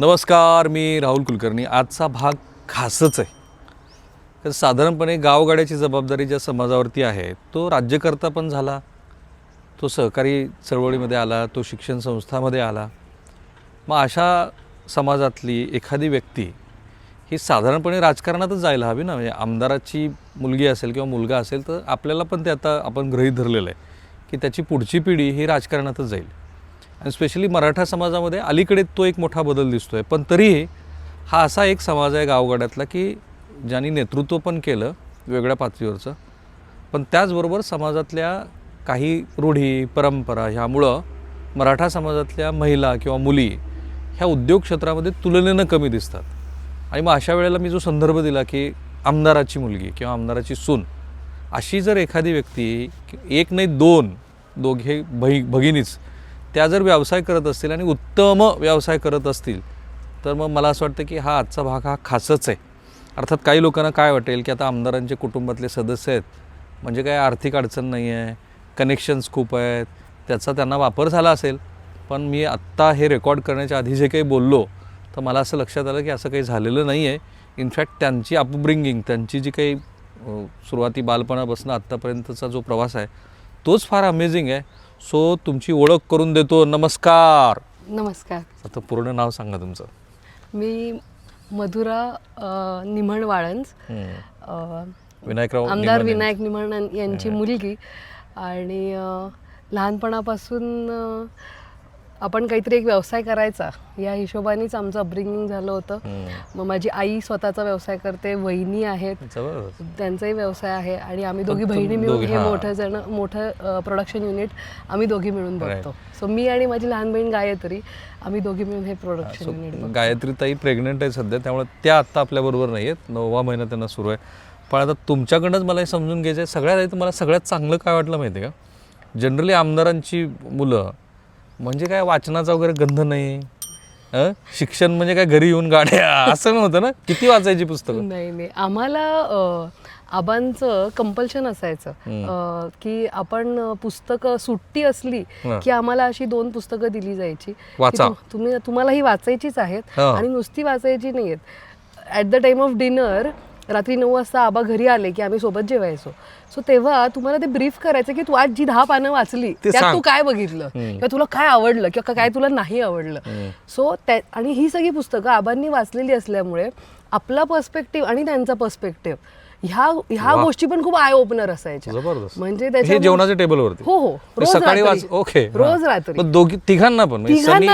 नमस्कार, मी राहुल कुलकर्णी. आजचा भाग खासच आहे. तर साधारणपणे गावगाड्याची जबाबदारी ज्या समाजावरती आहे तो राज्यकर्ता पण झाला, तो सहकारी चळवळीमध्ये आला, तो शिक्षण संस्थामध्ये आला. मग अशा समाजातली एखादी व्यक्ती ही साधारणपणे राजकारणातच जायला हवी ना. म्हणजे आमदाराची मुलगी असेल किंवा मुलगा असेल तर आपल्याला पण ते आता आपण गृहीत धरलेलं आहे की त्याची पुढची पिढी ही राजकारणातच जाईल. आणि स्पेशली मराठा समाजामध्ये अलीकडे तो एक मोठा बदल दिसतो आहे. पण तरीही हा असा एक समाज आहे गावगाड्यातला की ज्यांनी नेतृत्व पण केलं वेगळ्या पातळीवरचं, पण त्याचबरोबर समाजातल्या काही रूढी परंपरा ह्यामुळं मराठा समाजातल्या महिला किंवा मुली ह्या उद्योग क्षेत्रामध्ये तुलनेनं कमी दिसतात. आणि मग अशा वेळेला मी जो संदर्भ दिला की आमदाराची मुलगी किंवा आमदाराची सून, अशी जर एखादी व्यक्ती, एक नाही दोघे भगिनीच त्या जर व्यवसाय करत असतील आणि उत्तम व्यवसाय करत असतील तर मग मला असं वाटतं की हा आजचा भाग हा खासच आहे. अर्थात काही लोकांना काय वाटेल की आता आमदारांचे कुटुंबातले सदस्य आहेत म्हणजे काय आर्थिक अडचण नाही आहे, कनेक्शन्स खूप आहेत, त्याचा त्यांना वापर झाला असेल. पण मी आत्ता हे रेकॉर्ड करण्याच्या आधी जे काही बोललो तर मला असं लक्षात आलं की असं काही झालेलं नाही आहे. इनफॅक्ट त्यांची अपब्रिंगिंग, त्यांची जी काही सुरुवाती बालपणापासून आत्तापर्यंतचा जो प्रवास आहे तोच फार अमेझिंग आहे. सो तुमची ओळख करून देतो. नमस्कार. नमस्कार. आता पूर्ण नाव सांगा तुमचं. मी मधुरा निमण वाळंज, विनायकराव आमदार विनायक निमण यांची मुलगी. आणि लहानपणापासून आपण काहीतरी एक व्यवसाय करायचा या हिशोबानेच आमचं अपब्रिंगिंग झालं होतं. मग माझी आई स्वतःचा व्यवसाय करते, वहिनी आहेत, त्यांचाही व्यवसाय आहे, आणि आम्ही दोघी बहिणी मिळून हे मोठं प्रोडक्शन युनिट आम्ही दोघी मिळून बघतो. सो मी आणि माझी लहान बहीण गायत्री, आम्ही दोघी मिळून हे प्रोडक्शन युनिट बघतो. गायत्री ताई प्रेग्नंट आहे सध्या, त्यामुळे त्या आत्ता आपल्याबरोबर नाही आहेत, 9वा महिना त्यांना सुरू आहे. पण आता तुमच्याकडनंच मला हे समजून घ्यायचं आहे, सगळ्यात आधी तुम्हाला सगळ्यात चांगलं काय वाटलं माहिती आहे का? जनरली आमदारांची मुलं म्हणजे काय वाचनाचा वगैरे गंध नाही, शिक्षण म्हणजे काय घरी येऊन गाड्या असं नव्हतं ना. किती वाचायची पुस्तकं? नाही, आम्हाला आबांचं कंपल्शन असायचं की आपण पुस्तकं सुट्टी असली की आम्हाला अशी 2 पुस्तकं दिली जायची, तुम्हाला ही वाचायचीच आहेत आणि नुसती वाचायची नाही आहेत. At the time of dinner रात्री 9 वाजता आबा घरी आले की आम्ही सोबत जेवायचो. सो तेव्हा तुम्हाला ते ब्रीफ करायचं की तू आज जी 10 पानं वाचली त्यात तू काय बघितलं किंवा तुला काय आवडलं किंवा काय तुला नाही आवडलं. सो आणि ही सगळी पुस्तकं आबांनी वाचलेली असल्यामुळे आपला पर्स्पेक्टिव्ह आणि त्यांचा पर्स्पेक्टिव्ह ह्या गोष्टी पण खूप आय ओपनर असायच्या. म्हणजे त्याच्या जेवणाच्या टेबलवरती रोज रात्री तिघांना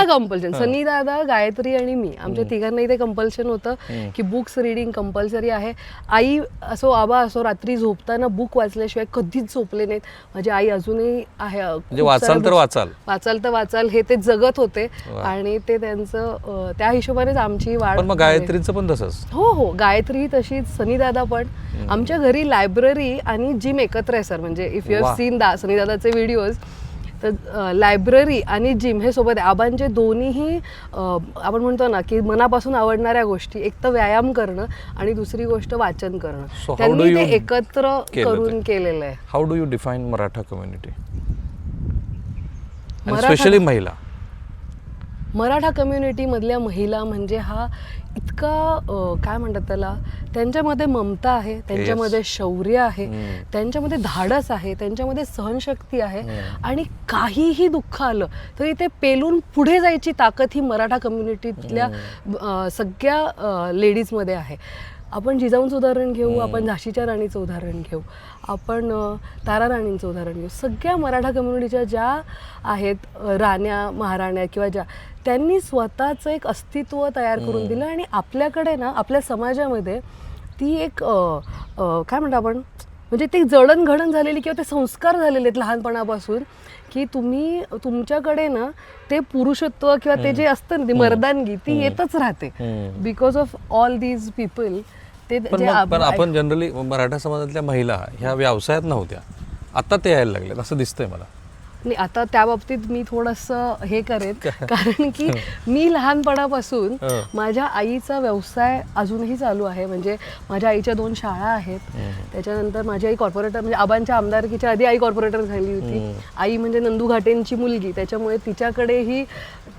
कंपल्शन. सनी दादा, गायत्री आणि मी, आमच्या तिघांनाही ते कंपल्शन होतं की बुक्स रिडिंग कंपल्सरी आहे. आई असो आबा असो रात्री झोपताना बुक वाचल्याशिवाय कधीच झोपले नाहीत. माझी आई अजूनही आहे, वाचाल तर वाचाल हे ते जगत होते आणि ते त्यांचं त्या हिशोबानेच आमची वाढ. गायत्रीचं पण तसंच? हो, गायत्री तशीच, सनी दादा पण. आमच्या घरी लायब्ररी आणि जिम एकत्र आहे सर. म्हणजे if you have seen Sunny दादाचे व्हिडिओज, तर लायब्ररी आणि जिम हे सोबत आहे. आबांचे दोन्हीही आपण म्हणतो ना की मनापासून आवडणाऱ्या गोष्टी, एक तर व्यायाम करणं आणि दुसरी गोष्ट वाचन करणं, त्यांनी ते एकत्र करून केलेलं आहे. How do you define Maratha community, specially महिला? मराठा कम्युनिटीमधल्या महिला म्हणजे हा इतका काय म्हणतात त्याला, त्यांच्यामध्ये ममता आहे, त्यांच्यामध्ये शौर्य आहे, त्यांच्यामध्ये धाडस आहे, त्यांच्यामध्ये सहनशक्ती आहे, आणि काहीही दुःख आलं तरी ते पेलून पुढे जायची ताकद ही मराठा कम्युनिटीतल्या सगळ्या लेडीजमध्ये आहे. आपण जिजाऊंचं उदाहरण घेऊ, आपण झाशीच्या राणीचं उदाहरण घेऊ, आपण तारा राणींचं उदाहरण घेऊ. सगळ्या मराठा कम्युनिटीच्या ज्या आहेत राण्या महाराण्या किंवा ज्या, त्यांनी स्वतःचं एक अस्तित्व तयार करून दिलं. आणि आपल्याकडे ना, आपल्या समाजामध्ये ती एक काय म्हणतो आपण, म्हणजे ती जडणघडण झालेली किंवा ते संस्कार झालेले आहेत लहानपणापासून की तुम्ही तुमच्याकडे ना ते पुरुषत्व किंवा ते जे असतं ना, ती मर्दानगी ती येतच राहते because of all these people. पण आपण जनरली मराठा समाजातल्या महिला ह्या व्यवसायात नव्हत्या, आता ते यायला लागले असं दिसतंय मला. नाही, आता त्या बाबतीत मी थोडंसं हे करेन, कारण की मी लहानपणापासून माझ्या आईचा व्यवसाय अजूनही चालू आहे. म्हणजे माझ्या आईच्या 2 शाळा आहेत. त्याच्यानंतर माझी आई कॉर्पोरेटर, म्हणजे आबांच्या आमदारकीच्या आधी आई कॉर्पोरेटर झाली होती. आई म्हणजे नंदू घाटेंची मुलगी, त्याच्यामुळे तिच्याकडेही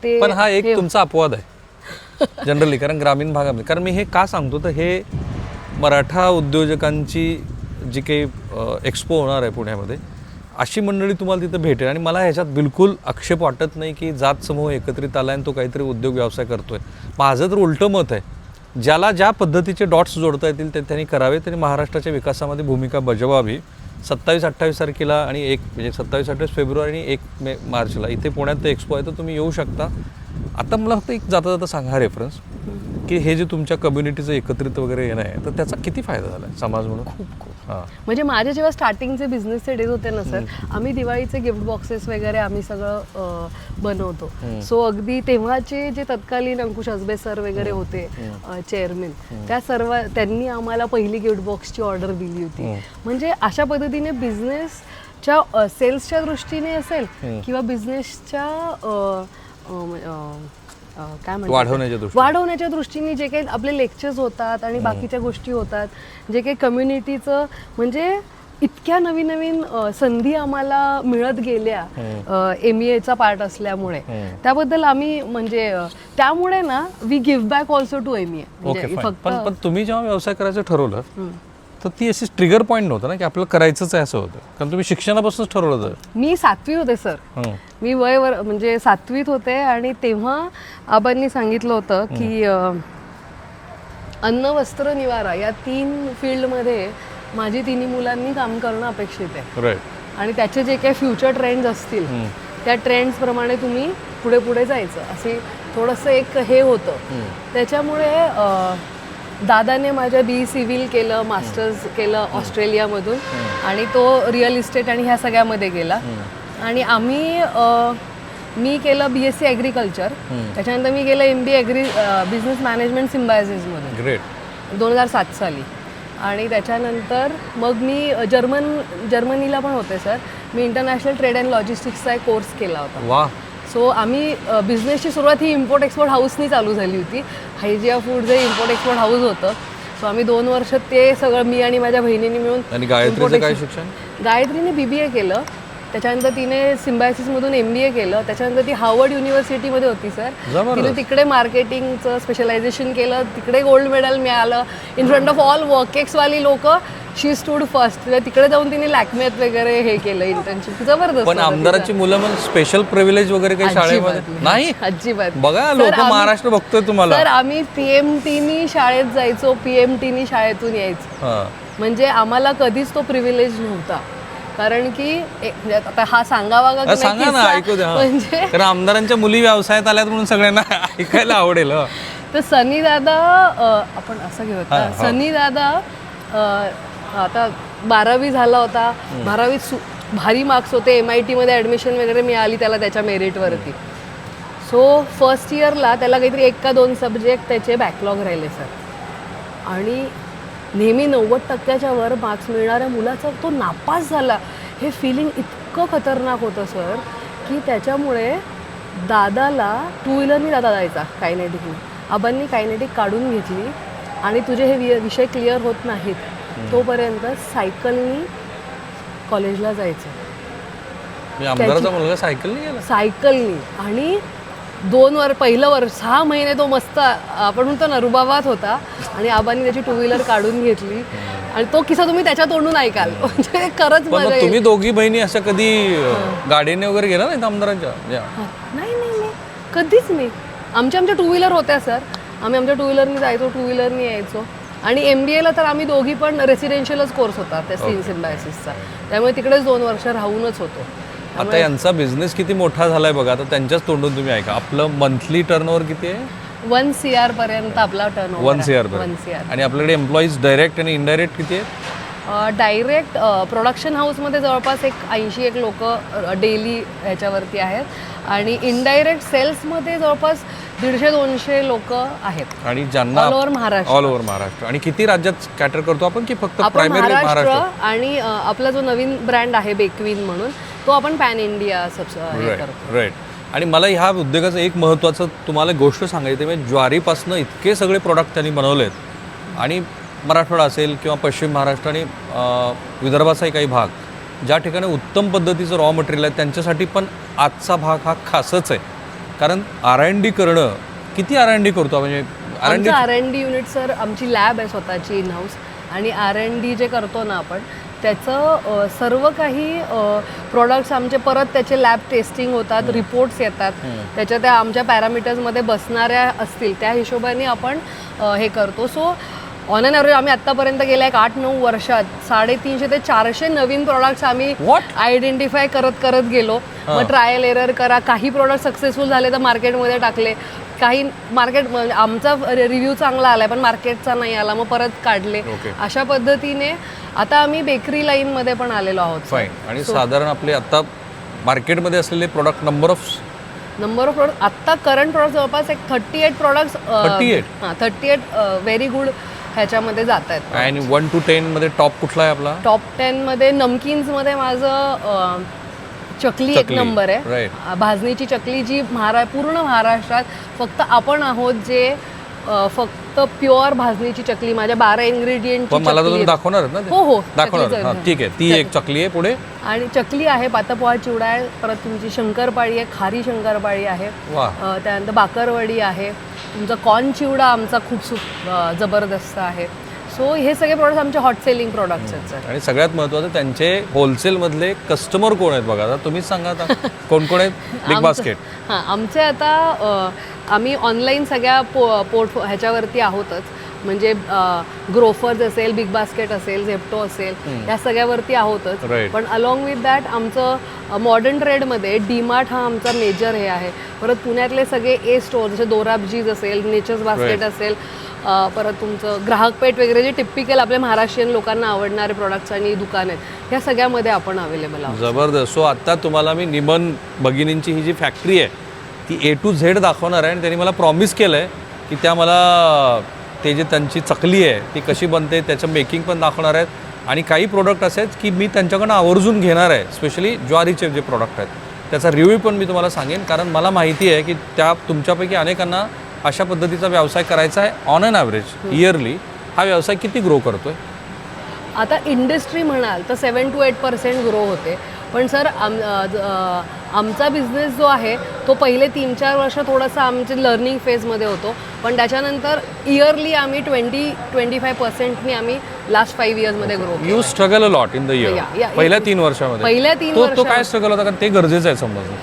ते. पण हा एक तुमचा अपवाद आहे जनरली, कारण ग्रामीण भागामध्ये. कारण मी हे का सांगतो तर हे मराठा उद्योजकांची जी काही एक्सपो होणार आहे पुण्यामध्ये, अशी मंडळी तुम्हाला तिथं भेटेल. आणि मला ह्याच्यात बिलकुल आक्षेप वाटत नाही की जात समूह एकत्रित आला आणि तो काहीतरी उद्योग व्यवसाय करतोय. माझं तर उलटं मत आहे, ज्याला ज्या पद्धतीचे डॉट्स जोडता येतील ते त्यांनी करावे, त्यांनी महाराष्ट्राच्या विकासामध्ये भूमिका बजावावी. 27-28 तारखेला आणि 1 म्हणजे 27-28 फेब्रुवारी आणि 1 मार्चला इथे पुण्यात एक्सपो आहे, तर तुम्ही येऊ शकता. आता मला फक्त एक जाता जाता सांगा रेफरन्स की हे जे तुमच्या कम्युनिटीचं एकत्रित वगैरे येणं आहे, तर त्याचा किती फायदा झाला आहे समाज म्हणून? खूप हां. म्हणजे माझे जेव्हा स्टार्टिंगचे बिझनेसचे डेज होते ना सर, आम्ही दिवाळीचे गिफ्ट बॉक्सेस वगैरे आम्ही सगळं बनवतो. सो अगदी तेव्हाचे जे तत्कालीन अंकुश हसबे सर वगैरे होते चेअरमॅन, त्यांनी आम्हाला पहिली गिफ्ट बॉक्सची ऑर्डर दिली होती. म्हणजे अशा पद्धतीने बिझनेसच्या सेल्सच्या दृष्टीने असेल किंवा बिझनेसच्या काय म्हणतात वाढवण्याच्या दृष्टीने जे काही आपले लेक्चर्स होतात आणि बाकीच्या गोष्टी होतात, जे काही कम्युनिटीचं म्हणजे इतक्या नवीन नवीन संधी आम्हाला मिळत गेल्या MEAचा पार्ट असल्यामुळे, त्याबद्दल आम्ही म्हणजे त्यामुळे ना we give back also to MEA. Okay, पण तुम्ही जेव्हा व्यवसाय करायचं ठरवलं तर ती अशी ट्रिगर पॉईंट नव्हतं ना की आपल्याला करायचंच आहे असं होतं, कारण तुम्ही शिक्षणापासूनच ठरवलं होतं. मी 7वी होते सर, मी म्हणजे 7वीत होते आणि तेव्हा आबांनी सांगितलं होतं की अन्न वस्त्र निवारा या 3 फील्डमध्ये माझी 3 मुलांनी काम करणं अपेक्षित आहे. आणि त्याचे जे काही फ्युचर ट्रेंड्स असतील त्या ट्रेंड्स प्रमाणे तुम्ही पुढे पुढे जायचं, असे थोडंसं एक हे होतं. त्याच्यामुळे दादाने माझ्या BE सिव्हिल केलं, मास्टर्स केलं ऑस्ट्रेलियामधून आणि तो रिअल इस्टेट आणि ह्या सगळ्यामध्ये गेला. आणि मी केलं BSc ॲग्रिकल्चर, त्याच्यानंतर मी केलं MBA बिझनेस मॅनेजमेंट सिम्बायसिसमधून 2007 साली. आणि त्याच्यानंतर मग मी जर्मनीला पण होते सर, मी इंटरनॅशनल ट्रेड अँड लॉजिस्टिक्सचा एक कोर्स केला होता. वा. सो आम्ही बिझनेसची सुरुवात ही इम्पोर्ट एक्सपोर्ट हाऊसनी चालू झाली होती. हायजिया फूड जे इम्पोर्ट एक्सपोर्ट हाऊस होतं, सो आम्ही 2 वर्ष ते सगळं मी आणि माझ्या बहिणीने मिळून. आणि गायत्रीचं काय शिक्षण? गायत्रीने BBA केलं, त्याच्यानंतर तिने सिम्बायसिसमधून MBA केलं, त्याच्यानंतर ती हार्वर्ड युनिव्हर्सिटीमध्ये होती सर. तिने तिकडे मार्केटिंगचं स्पेशलायझेशन केलं, तिकडे गोल्ड मेडल मिळालं. इन फ्रंट ऑफ ऑल वर्केक्सवाली लोक शी स्टूड फर्स्ट. तिकडे जाऊन तिने लॅक्मेत वगैरे हे केलं इंटर्नशिप. जबरदस्त. पण आमदाराची मुलं मग स्पेशल प्रिव्हिलेज वगैरे काही शाळेमध्ये नाही? अजिबात. बघा लोक महाराष्ट्र बघतोय तुम्हाला. सर आम्ही PMTनी शाळेत जायचो, PMTनी शाळेतून यायचो. म्हणजे आम्हाला कधीच तो प्रिव्हिलेज नव्हता. कारण की आता हा सांगावा का सांगा ना, ऐकू द्या. म्हणजे कारण आमदारांच्या मुली व्यवसायात आल्यात म्हणून सगळ्यांना ऐकायला आवडेल. तर सनी दादा, आपण असं घेऊया, सनी दादा आता 12वी झाला होता, 12वीत भारी मार्क्स होते, MIT मध्ये ॲडमिशन वगैरे मिळाली त्याला त्याच्या मेरिटवरती. सो फर्स्ट इयरला त्याला काहीतरी 1 का 2 सब्जेक्ट त्याचे बॅकलॉग राहिले सर. आणि नेहमी 90% वर मार्क्स मिळणाऱ्या मुलाचा तो नापास झाला. हे फिलिंग इतकं खतरनाक होतं सर की त्याच्यामुळे दादाला 2 व्हीलरनी दादा जायचा कायनेटिकनी. आबांनी कायनेटिक काढून घेतली आणि तुझे हे विषय क्लिअर होत नाहीत तोपर्यंत सायकलनी कॉलेजला जायचं. आमदाराचा मुलगा सायकलनी गेला? सायकलनी. आणि 2 पहिलं वर्ष 6 महिने तो मस्त आपण म्हणतो ना रुबाबात होता. आणि आबांनी त्याची 2 व्हीलर काढून घेतली आणि तो किस्सा तुम्ही त्याच्या तोंडून ऐकाल. म्हणजे खरंच मजा येईल. तुम्ही दोघी बहिणी असं कधी गाडीने वगैरे गेला नाही आमदारांच्या? नाही, कधीच नाही. आमच्या 2 व्हीलर होत्या सर, आम्ही आमच्या 2 व्हीलरनी जायचो, 2 व्हीलरनी यायचो. आणि MBAला तर आम्ही दोघी पण रेसिडेन्शियलच कोर्स होता त्या सिम्बायसिसचा, त्यामुळे तिकडेच 2 वर्ष राहूनच होतो. आता यांचा बिझनेस किती मोठा झालाय बघा. आता त्यांच्याच तोंडून तुम्ही ऐका, आपलं मंथली टर्नओव्हर किती आहे? 1 CR पर्यंत आपला टर्नओव्हर. 1 CR पर्यंत. आणि आपल्याकडे एम्प्लॉईज डायरेक्ट आणि इनडायरेक्ट किती आहेत? डायरेक्ट प्रोडक्शन हाऊसमध्ये जवळपास 80 लोक डेली ह्याच्यावरती आहेत. आणि इनडायरेक्ट सेल्समध्ये जवळपास 150-200 लोक आहेत. आणि ज्यांना ऑल ओव्हर महाराष्ट्र. आणि किती राज्यात कॅटर करतो आपण की फक्त प्रायमरी महाराष्ट्र? आणि आपला जो नवीन ब्रँड आहे बेकविन म्हणून, तो आपण पॅन इंडिया करतो. राईट. आणि मला ह्या उद्योगाचं एक महत्त्वाचं तुम्हाला गोष्ट सांगायची, म्हणजे ज्वारीपासून इतके सगळे प्रोडक्ट त्यांनी बनवलेत. आणि मराठवाडा असेल किंवा पश्चिम महाराष्ट्र आणि विदर्भाचाही काही भाग, ज्या ठिकाणी उत्तम पद्धतीचं रॉ मटेरियल आहे त्यांच्यासाठी पण आजचा भाग हा खासच आहे. कारण R&D करणं किती R&D करतो म्हणजे R&D आमचं R&D युनिट सर, आमची लॅब आहे स्वतःची इन हाऊस, आणि R&D जे करतो ना आपण त्याचं सर्व काही प्रोडक्ट्स आमचे परत त्याचे लॅब टेस्टिंग होतात, रिपोर्ट्स येतात, त्याच्या त्या आमच्या पॅरामीटर्समध्ये बसणाऱ्या असतील त्या हिशोबाने आपण हे करतो. सो ऑन अन ॲव्हरेज आम्ही आत्तापर्यंत गेल्या एक 8-9 वर्षात 350 ते 400 नवीन प्रोडक्ट्स आम्ही आयडेंटिफाय करत गेलो. मग ट्रायल एरर करा, काही प्रोडक्ट सक्सेसफुल झाले तर मार्केटमध्ये टाकले, काही मार्केट आमचा रिव्ह्यू चांगला आलाय पण मार्केटचा नाही आला, मग परत काढले. अशा पद्धतीने आता आम्ही बेकरी लाईनमध्ये पण आलेलो आहोत. फाईन. आणि साधारण आपले आता मार्केटमध्ये असलेले प्रोडक्ट नंबर ऑफ प्रोडक्ट आता करंट प्रोडक्ट जवळपास एक 38 प्रोडक्ट्स 38 व्हेरी गुड ह्याच्यामध्ये जात आहेत. आणि 1 to 10 मध्ये टॉप कुठला आहे आपला? टॉप 10 मध्ये नमकीन्समध्ये माझं चकली एक नंबर आहे. भाजणीची चकली जी पूर्ण महाराष्ट्रात फक्त आपण आहोत जे फक्त प्युअर भाजणीची चकली, माझ्या 12 इन्ग्रेडियंट. मला तुम्ही दाखवणार ना? हो दाखवणार. ठीक आहे, ती एक चकली आहे. पुढे आणि चकली आहे, पातपोहा चिवडा आहे, परत तुमची शंकरपाळी आहे, खारी शंकरपाळी आहे, त्यानंतर बाकरवडी आहे, तुमचा कॉर्न चिवडा आमचा खूप जबरदस्त आहे. सो हे सगळे प्रोडक्ट्स आमचे हॉट सेलिंग प्रोडक्ट्स आहेत. आणि सगळ्यात महत्त्वाचं त्यांचे होलसेल मधले कस्टमर कोण आहेत बघा, आता तुम्हीच सांगा आता कोण कोण आहेत. Big basket. हां, आमचे आता आम्ही ऑनलाईन सगळ्या पोर्ट ह्याच्यावरती आहोतच, म्हणजे ग्रोफर्स असेल, बिग बास्केट असेल, झेप्टो असेल, या सगळ्यावरती आहोतच. पण अलॉंग विथ दॅट आमचं मॉडर्न ट्रेडमध्ये डीमार्ट हा आमचा मेजर हे आहे. परत पुण्यातले सगळे ए स्टोअर जसे दोराबजीज असेल, नेचर्स बास्केट असेल, परत तुमचं ग्राहक पेठ वगैरे जे टिपिकल आपल्या महाराष्ट्रीयन लोकांना आवडणारे प्रोडक्ट्स आणि दुकान आहेत, ह्या सगळ्यामध्ये आपण अवेलेबल आहोत. जबरदस्त. सो आता तुम्हाला मी निमन भगिनींची ही जी फॅक्टरी आहे ती A to Z दाखवणार आहे. आणि त्यांनी मला प्रॉमिस केलं आहे की त्या मला ते जे त्यांची चकली आहे ती कशी बनते त्याचं मेकिंग पण दाखवणार आहेत. आणि काही प्रोडक्ट असे आहेत की मी त्यांच्याकडनं आवर्जून घेणार आहे, स्पेशली ज्वारीचे जे प्रोडक्ट आहेत त्याचा रिव्ह्यू पण मी तुम्हाला सांगेन. कारण मला माहिती आहे की त्या तुमच्यापैकी अनेकांना अशा पद्धतीचा व्यवसाय करायचा आहे. ऑन अन ॲव्हरेज इयरली हा व्यवसाय किती ग्रो करतोय? आता इंडस्ट्री म्हणाल तर 7 to 8% ग्रो होते. पण सर आमचा बिझनेस जो आहे तो पहिले 3-4 वर्ष थोडंसं आमचे लर्निंग फेजमध्ये होतो, पण त्याच्यानंतर इयरली आम्ही 20-25% आम्ही लास्ट 5 इयर्समध्ये grow. You struggle a lot in the year. पहिल्या 3 वर्षामध्ये तो काय स्ट्रगल होता? कारण ते गरजेचं आहे समजणं.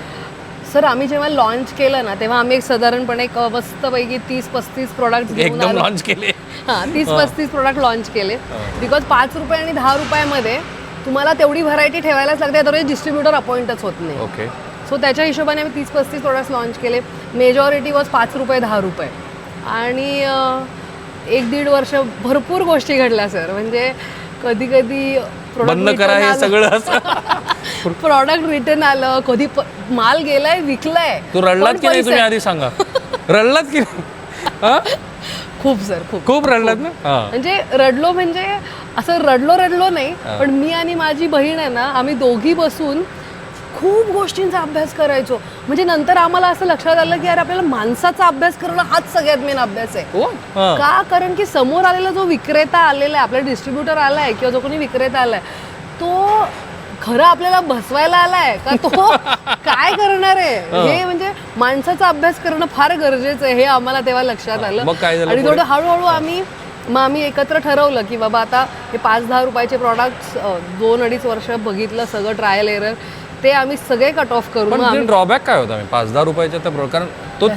सर आम्ही जेव्हा लॉन्च केलं ना तेव्हा आम्ही एक साधारणपणे एक मस्तपैकी 30-35 प्रोडक्ट एकदम लॉन्च केले. 30-35 प्रोडक्ट लॉन्च केले. बिकॉज 5 रुपये आणि 10 रुपयामध्ये तुम्हाला तेवढी व्हरायटी ठेवायलाच लागते, त्यामुळे डिस्ट्रीब्युटर अपॉइंटच होत नाही. ओके. सो त्याच्या हिशोबाने आम्ही 30-35 प्रोडक्ट्स लॉन्च केले. मेजॉरिटी वॉज 5 रुपये 10 रुपये. आणि 1-1.5 वर्ष भरपूर गोष्टी घडल्या सर. म्हणजे कधी कधी बंद करा हे सगळं प्रॉडक्ट रिटर्न आलं, कधी माल गेलाय विकलाय. तू रडलात की नाही तुम्ही आधी सांगा? रडलात की नाही? खूप सर, खूप रडलात ना? म्हणजे रडलो म्हणजे असं रडलो नाही, पण मी आणि माझी बहीण आहे ना, आम्ही दोघी बसून खूप गोष्टींचा अभ्यास करायचो. म्हणजे नंतर आम्हाला असं लक्षात आलं की यार आपल्याला माणसाचा अभ्यास करणं हाच सगळ्यात मेन अभ्यास आहे. का? कारण की समोर आलेला जो विक्रेता आलेला आहे, आपला डिस्ट्रीब्युटर आलाय किंवा जो कोणी विक्रेता आलाय, तो खरं आपल्याला बसवायला आलाय का तो काय करणार आहे, हे म्हणजे माणसाचा अभ्यास करणं फार गरजेचं आहे हे आम्हाला तेव्हा लक्षात आलं. आणि थोडं हळूहळू आम्ही एकत्र ठरवलं की बाबा आता हे 5-10 रुपयाचे प्रॉडक्ट्स 2-2.5 वर्ष बघितलं, सगळं ट्रायल एरर, ते आम्ही सगळे कट ऑफ करून. ड्रॉबॅक काय होता 5-10 रुपयाच्या त्या? कारण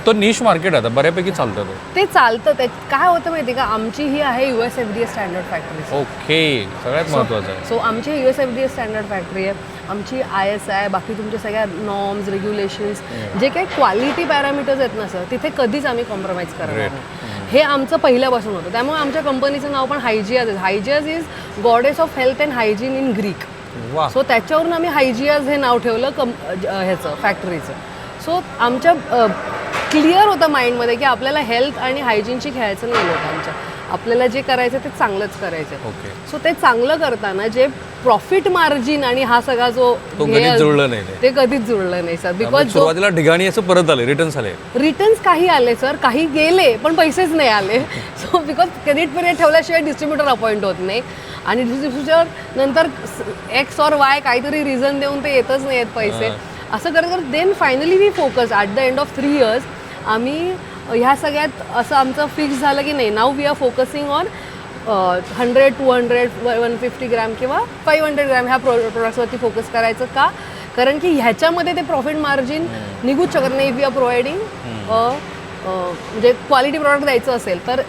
तो निश मार्केट आहे, बऱ्यापैकी चालतं ते चालतं. काय होतं माहिती का, आमची ही आहे US FDA standard factory. Okay, सगळ्यात महत्त्वाचं आहे. सो आमची US FDA स्टँडर्ड फॅक्टरी आहे, आमची ISI, बाकी तुमच्या सगळ्या नॉर्म्स, रेग्युलेशन्स, जे काही क्वालिटी पॅरामीटर्स आहेत ना सर, तिथे कधीच आम्ही कॉम्प्रोमाइज करणार नाही. हे आमचं पहिल्यापासून होतं. त्यामुळे आमच्या कंपनीचं नाव पण हायजियाज आहे. Hygieias is goddess of health and hygiene in Greek. So त्याच्यावरून आम्ही हायजियाज हे नाव ठेवलं ह्याचं फॅक्टरीचं. सो आमच्या क्लिअर होतं माइंडमध्ये की आपल्याला हेल्थ आणि हायजीनशी खेळायचं नाही लोकांच्या, आपल्याला जे करायचं ते चांगलंच करायचं. सो ते चांगलं करताना जे प्रॉफिट मार्जिन आणि हा सगळा जो जुळलं नाही, ते कधीच जुळलं नाही सर. बिकॉज सुरुवातीला ठिकाणी असं परत आले, रिटर्न्स काही आले सर, काही गेले पण पैसेच नाही आले. सो बिकॉज क्रेडिट पिरियड ठेवल्याशिवाय डिस्ट्रीब्युटर अपॉइंट होत नाही, आणि डिस्ट्रीब्युटर नंतर X or Y काहीतरी रिझन देऊन ते येतच नाही आहेत पैसे. असं करत then finally we focus at the end of 3 years आम्ही ह्या सगळ्यात असं आमचं फिक्स झालं की नाही, now we are focusing on 100, 200, 150 gram किंवा 500 ग्रॅम ह्या प्रोडक्ट्सवरती फोकस करायचं. का? कारण की ह्याच्यामध्ये ते प्रॉफिट मार्जिन निघूच शकत नाही. इफ यू आर प्रोव्हाइडिंग म्हणजे क्वालिटी प्रॉडक्ट द्यायचं असेल तर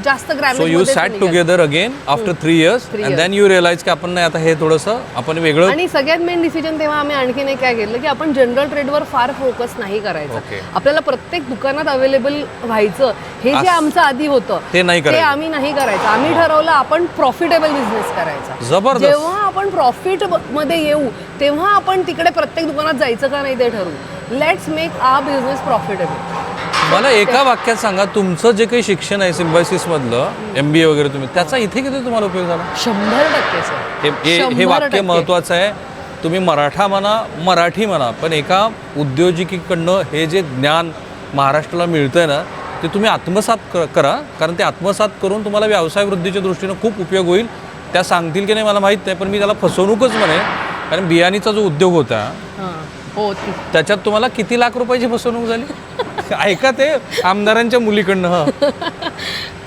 जास्त gram. So you sat together again after 3 years and then you realise की आपण नाही आता हे थोडंसं आपण वेगळं. आणि सगळ्यात मेन डिसिजन तेव्हा आम्ही आणखीन एक काय घेतलं की आपण जनरल ट्रेडवर फार फोकस नाही करायचं. Okay. आपल्याला प्रत्येक दुकानात अवेलेबल व्हायचं हे जे आमचं आधी होतं ते नाही करायचं. आम्ही नाही करायचं. आम्ही ठरवलं आपण प्रॉफिटेबल बिझनेस करायचा. जबरदस्त. जेव्हा आपण प्रॉफिट मध्ये येऊ तेव्हा आपण तिकडे प्रत्येक दुकानात जायचं का नाही ते ठरवू. Let's make our business profitable. मला एका वाक्यात सांगा, तुमचं जे काही शिक्षण आहे सिम्बायसिस मधलं MBA वगैरे तुम्ही, त्याचा इथे किती तुम्हाला उपयोग झाला? 100% सर. हे वाक्य महत्वाचं आहे. तुम्ही मराठी म्हणा, पण एका उद्योजकीकडनं हे जे ज्ञान महाराष्ट्राला मिळतंय ना, ते तुम्ही आत्मसात करा. कारण ते आत्मसात करून तुम्हाला व्यवसाय वृद्धीच्या दृष्टीनं खूप उपयोग होईल. त्या सांगतील की नाही मला माहीत नाही, पण मी त्याला फसवणूकच म्हणेन. कारण बियाणीचा जो उद्योग होता त्याच्यात तुम्हाला किती लाख रुपयाची फसवणूक झाली ऐका ते आमदारांच्या मुलीकडनं.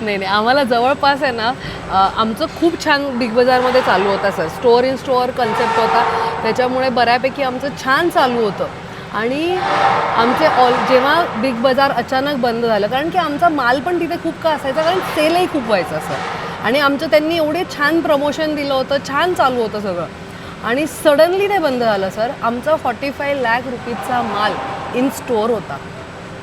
नाही आम्हाला जवळपास आहे ना, आमचं खूप छान बिग बाजारमध्ये चालू होता sir. Store in store concept होता, त्याच्यामुळे बऱ्यापैकी आमचं छान चालू होतं. आणि आमचे जेव्हा बिग बाजार अचानक बंद झालं, कारण की आमचा माल पण तिथे खूप का असायचा, कारण सेलही खूप व्हायचं सर. आणि आमचं त्यांनी एवढे छान प्रमोशन दिलं होतं, छान चालू होतं सगळं. आणि सडनली ते बंद झालं सर. आमचा 45 लाख रुपीजचा माल इन स्टोअर होता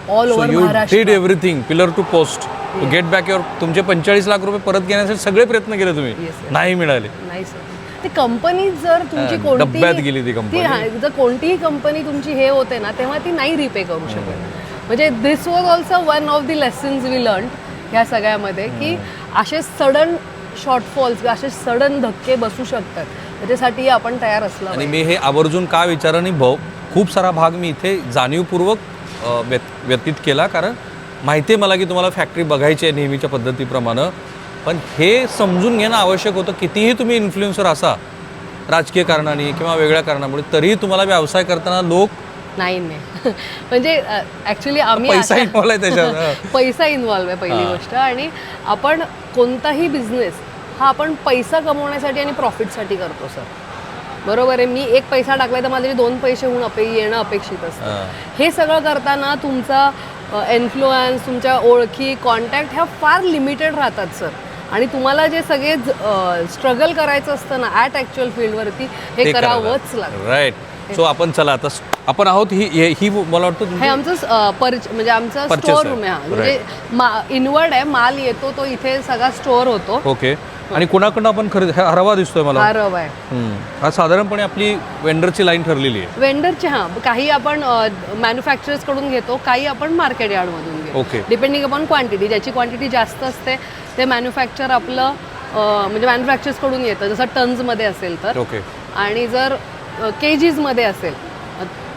all over Maharashtra. Did everything pillar to post to get back your. तुमचे 45 लाख रुपये परत घेण्यासाठी सगळे प्रयत्न केले तुम्ही, नाही मिळाले. नाही सर. ते कंपनी जर तुमची डब्यात गेली ती कंपनी. जर कोणतीही कंपनी तुमची हे होते ना, तेव्हा ती नाही रिपे करू शकत. म्हणजे this was also one of the lessons we learn ह्या सगळ्यामध्ये, की असे सडन शॉर्टफॉल्स, असे सडन धक्के बसू शकतात. त्याच्यासाठी आपण तयार असलं. आणि मी हे आवर्जून का विचारणे, खूप सारा भाग मी इथे जाणीवपूर्वक व्यतीत केला, कारण माहिती आहे मला की तुम्हाला फॅक्टरी बघायची आहे नेहमीच्या पद्धतीप्रमाणे. पण हे समजून घेणं आवश्यक होतं. कितीही तुम्ही इन्फ्लुएन्सर असा राजकीय कारणाने किंवा वेगळ्या कारणामुळे, तरीही तुम्हाला व्यवसाय करताना लोक नाही म्हणजे ॲक्च्युली आम्ही पैसा इन्व्हॉल्व आहे त्याच्यात. पैसा इन्व्हॉल्व आहे पहिली गोष्ट. आणि आपण कोणताही बिझनेस हा आपण पैसा कमवण्यासाठी आणि प्रॉफिटसाठी करतो सर. बरोबर आहे. मी एक पैसा टाकला तर माझे 2 पैसे होऊन येणं अपेक्षित असतं. हे सगळं करताना तुमचा इन्फ्लुएन्स, तुमच्या ओळखी, कॉन्टॅक्ट ह्या फार लिमिटेड राहतात सर. आणि तुम्हाला जे सगळे स्ट्रगल करायचं असतं ना ॲट ॲक्च्युअल फील्डवरती, हे करावंच लागतं. राईट. सो आपण चला आता आपण आहोत ही मला वाटतं हे आमचं म्हणजे आमचा स्टोअर रूम आहे. म्हणजे इनवर्ड आहे, माल येतो तो इथे सगळा स्टोअर होतो. ओके. आणि कोणाकडनं आपण खरेदी, हा रवा दिसतोय मला. हा रवा आहे. हा साधारणपणे आपली वेंडरची लाईन ठरलेली आहे. वेंडरची काही आपण मॅन्युफॅक्चरर्स कडून घेतो, काही आपण मार्केट यार्डमधून घेतो. ओके. Depending upon quantity. ज्याची क्वांटिटी जास्त असते ते मॅन्युफॅक्चर आपलं म्हणजे मॅन्युफॅक्चरर्स कडून येतं, जसं टन्समध्ये असेल तर. ओके. आणि जर केजीजमध्ये असेल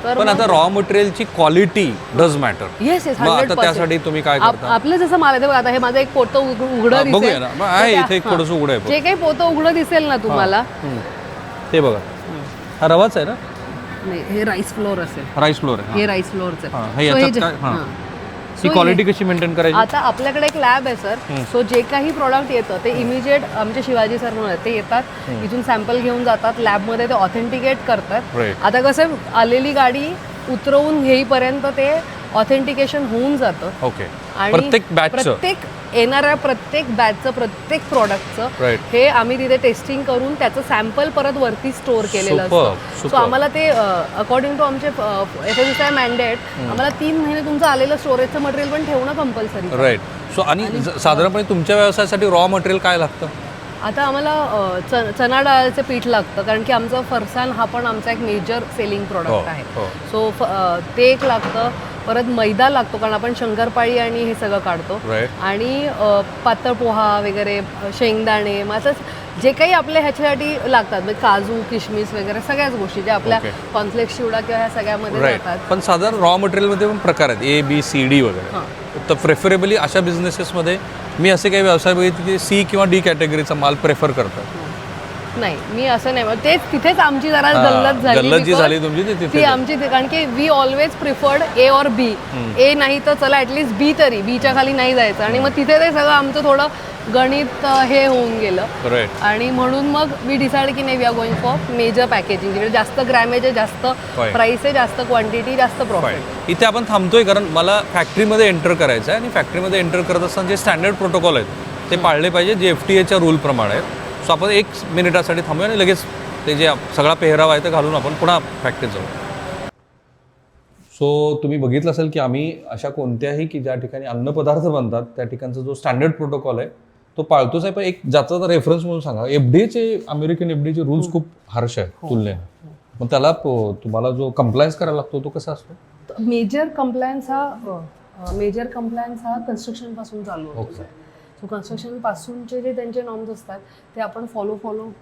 तर. पण आता रॉ मटेरियलची quality does matter. Yes yes. आता त्यासाठी तुम्ही काय करता? आपलं जसं माल आहे, आता हे माझं एक पोतं उघडं दिसेल. बघूया ना, आहे इथे एक थोडंसं उघडं आहे. जे काही पोतं उघडं दिसेल ना तुम्हाला, ते बघा. हा रवाच आहे ना? नाही, हे राईस फ्लोअर असेल. राईस फ्लोअर आहे. हे राईस फ्लोअरचं ही क्वालिटी कशी मेंटेन करायची? आता आपल्याकडे एक लॅब आहे सर. सो जे काही प्रॉडक्ट येतं ते इमिजिएट आमचे शिवाजी सर म्हणून ते येतात, इथून सॅम्पल घेऊन जातात लॅबमध्ये, ते ऑथेंटिकेट करतात. आता कसं आलेली गाडी उतरवून घेईपर्यंत ते ऑथेंटिकेशन होऊन जातं. ओके. आणि प्रत्येक येणाऱ्या प्रत्येक बॅचचं, प्रत्येक प्रॉडक्टचं हे आम्ही तिथे टेस्टिंग करून त्याचं सॅम्पल परत वरती स्टोअर केलेलं असतं. सो आम्हाला ते अकॉर्डिंग टू आमचे FSSAI मॅन्डेट, आम्हाला 3 महिने तुमचं आलेलं स्टोरेजचं मटेरियल पण ठेवणं कंपल्सरी. राईट. सो आणि साधारणपणे तुमच्या व्यवसायासाठी रॉ मटेरियल काय लागतं? आता आम्हाला चना डाळचं पीठ लागतं, कारण की आमचं फरसाण हा पण आमचा एक मेजर सेलिंग प्रॉडक्ट आहे. सो ते एक लागतं. परत मैदा लागतो, कारण आपण शंकरपाळी आणि हे सगळं काढतो. आणि पातळ पोहा वगैरे, शेंगदाणे, माझं जे काही आपल्या ह्याच्यासाठी लागतात, म्हणजे काजू, किशमिश वगैरे सगळ्याच गोष्टी ज्या आपल्या कॉर्नफ्लेक्स चिवडा किंवा ह्या सगळ्यामध्ये जातात. पण साधारण रॉ मटेरियलमध्ये पण प्रकार आहेत, ABCD वगैरे. तर प्रेफरेबली अशा बिझनेसेसमध्ये मी असे काही व्यवसाय बघितले की C किंवा D कॅटेगरीचा माल प्रेफर करतात. नाही मी असं नाही तेच तिथेच आमची जरा गल्लत झाली गल्लत जी because झाली तुमची ती ती तिथे आमची कारण की वी ऑलवेज प्रिफर्ड ए और बी ए नाही तर चला ऍटलीस्ट बी तरी बीच्या खाली नाही जायचं आणि मग तिथे ते सगळं आमचं थोडं गणित हे होऊन गेलं राईट. आणि म्हणून मग वी डिसाइड की नाही we are going for major packaging जिकडे जास्त ग्रॅमेज आहे जास्त Fine. प्राइस आहे जास्त क्वांटिटी जास्त प्रॉफिट. इथे आपण थांबतोय कारण मला फॅक्टरीमध्ये एंटर करायचं आहे आणि फॅक्टरीमध्ये एंटर करत असताना जे स्टँडर्ड प्रोटोकॉल आहेत ते पाळले पाहिजे जे FTA रूल प्रमाणे आहेत. सो आपण 1 मिनिटासाठी थांबूया आणि लगेच ते जे सगळा पेहराव आहे ते घालून आपण पुन्हा फॅक्टरीत जाऊ. सो तुम्ही बघितलं असेल की आम्ही अशा कोणत्याही की ज्या ठिकाणी अन्नपदार्थ बनतात त्या ठिकाणचा जो स्टँडर्ड प्रोटोकॉल आहे तो पाळतोच आहे. पण एक ज्याचा रेफरन्स म्हणून सांगा, अमेरिकन FDAचे रूल्स खूप हार्श आहेत तुलनेने. मग त्याला तुम्हाला जो कंप्लायन्स करायला लागतो तो कसा असतो? मेजर कंप्लायन्स हा कन्स्ट्रक्शन पासून चालू होतो. सो कन्स्ट्रक्शन पासूनचे जे त्यांचे नॉर्म्स असतात ते आपण फॉलो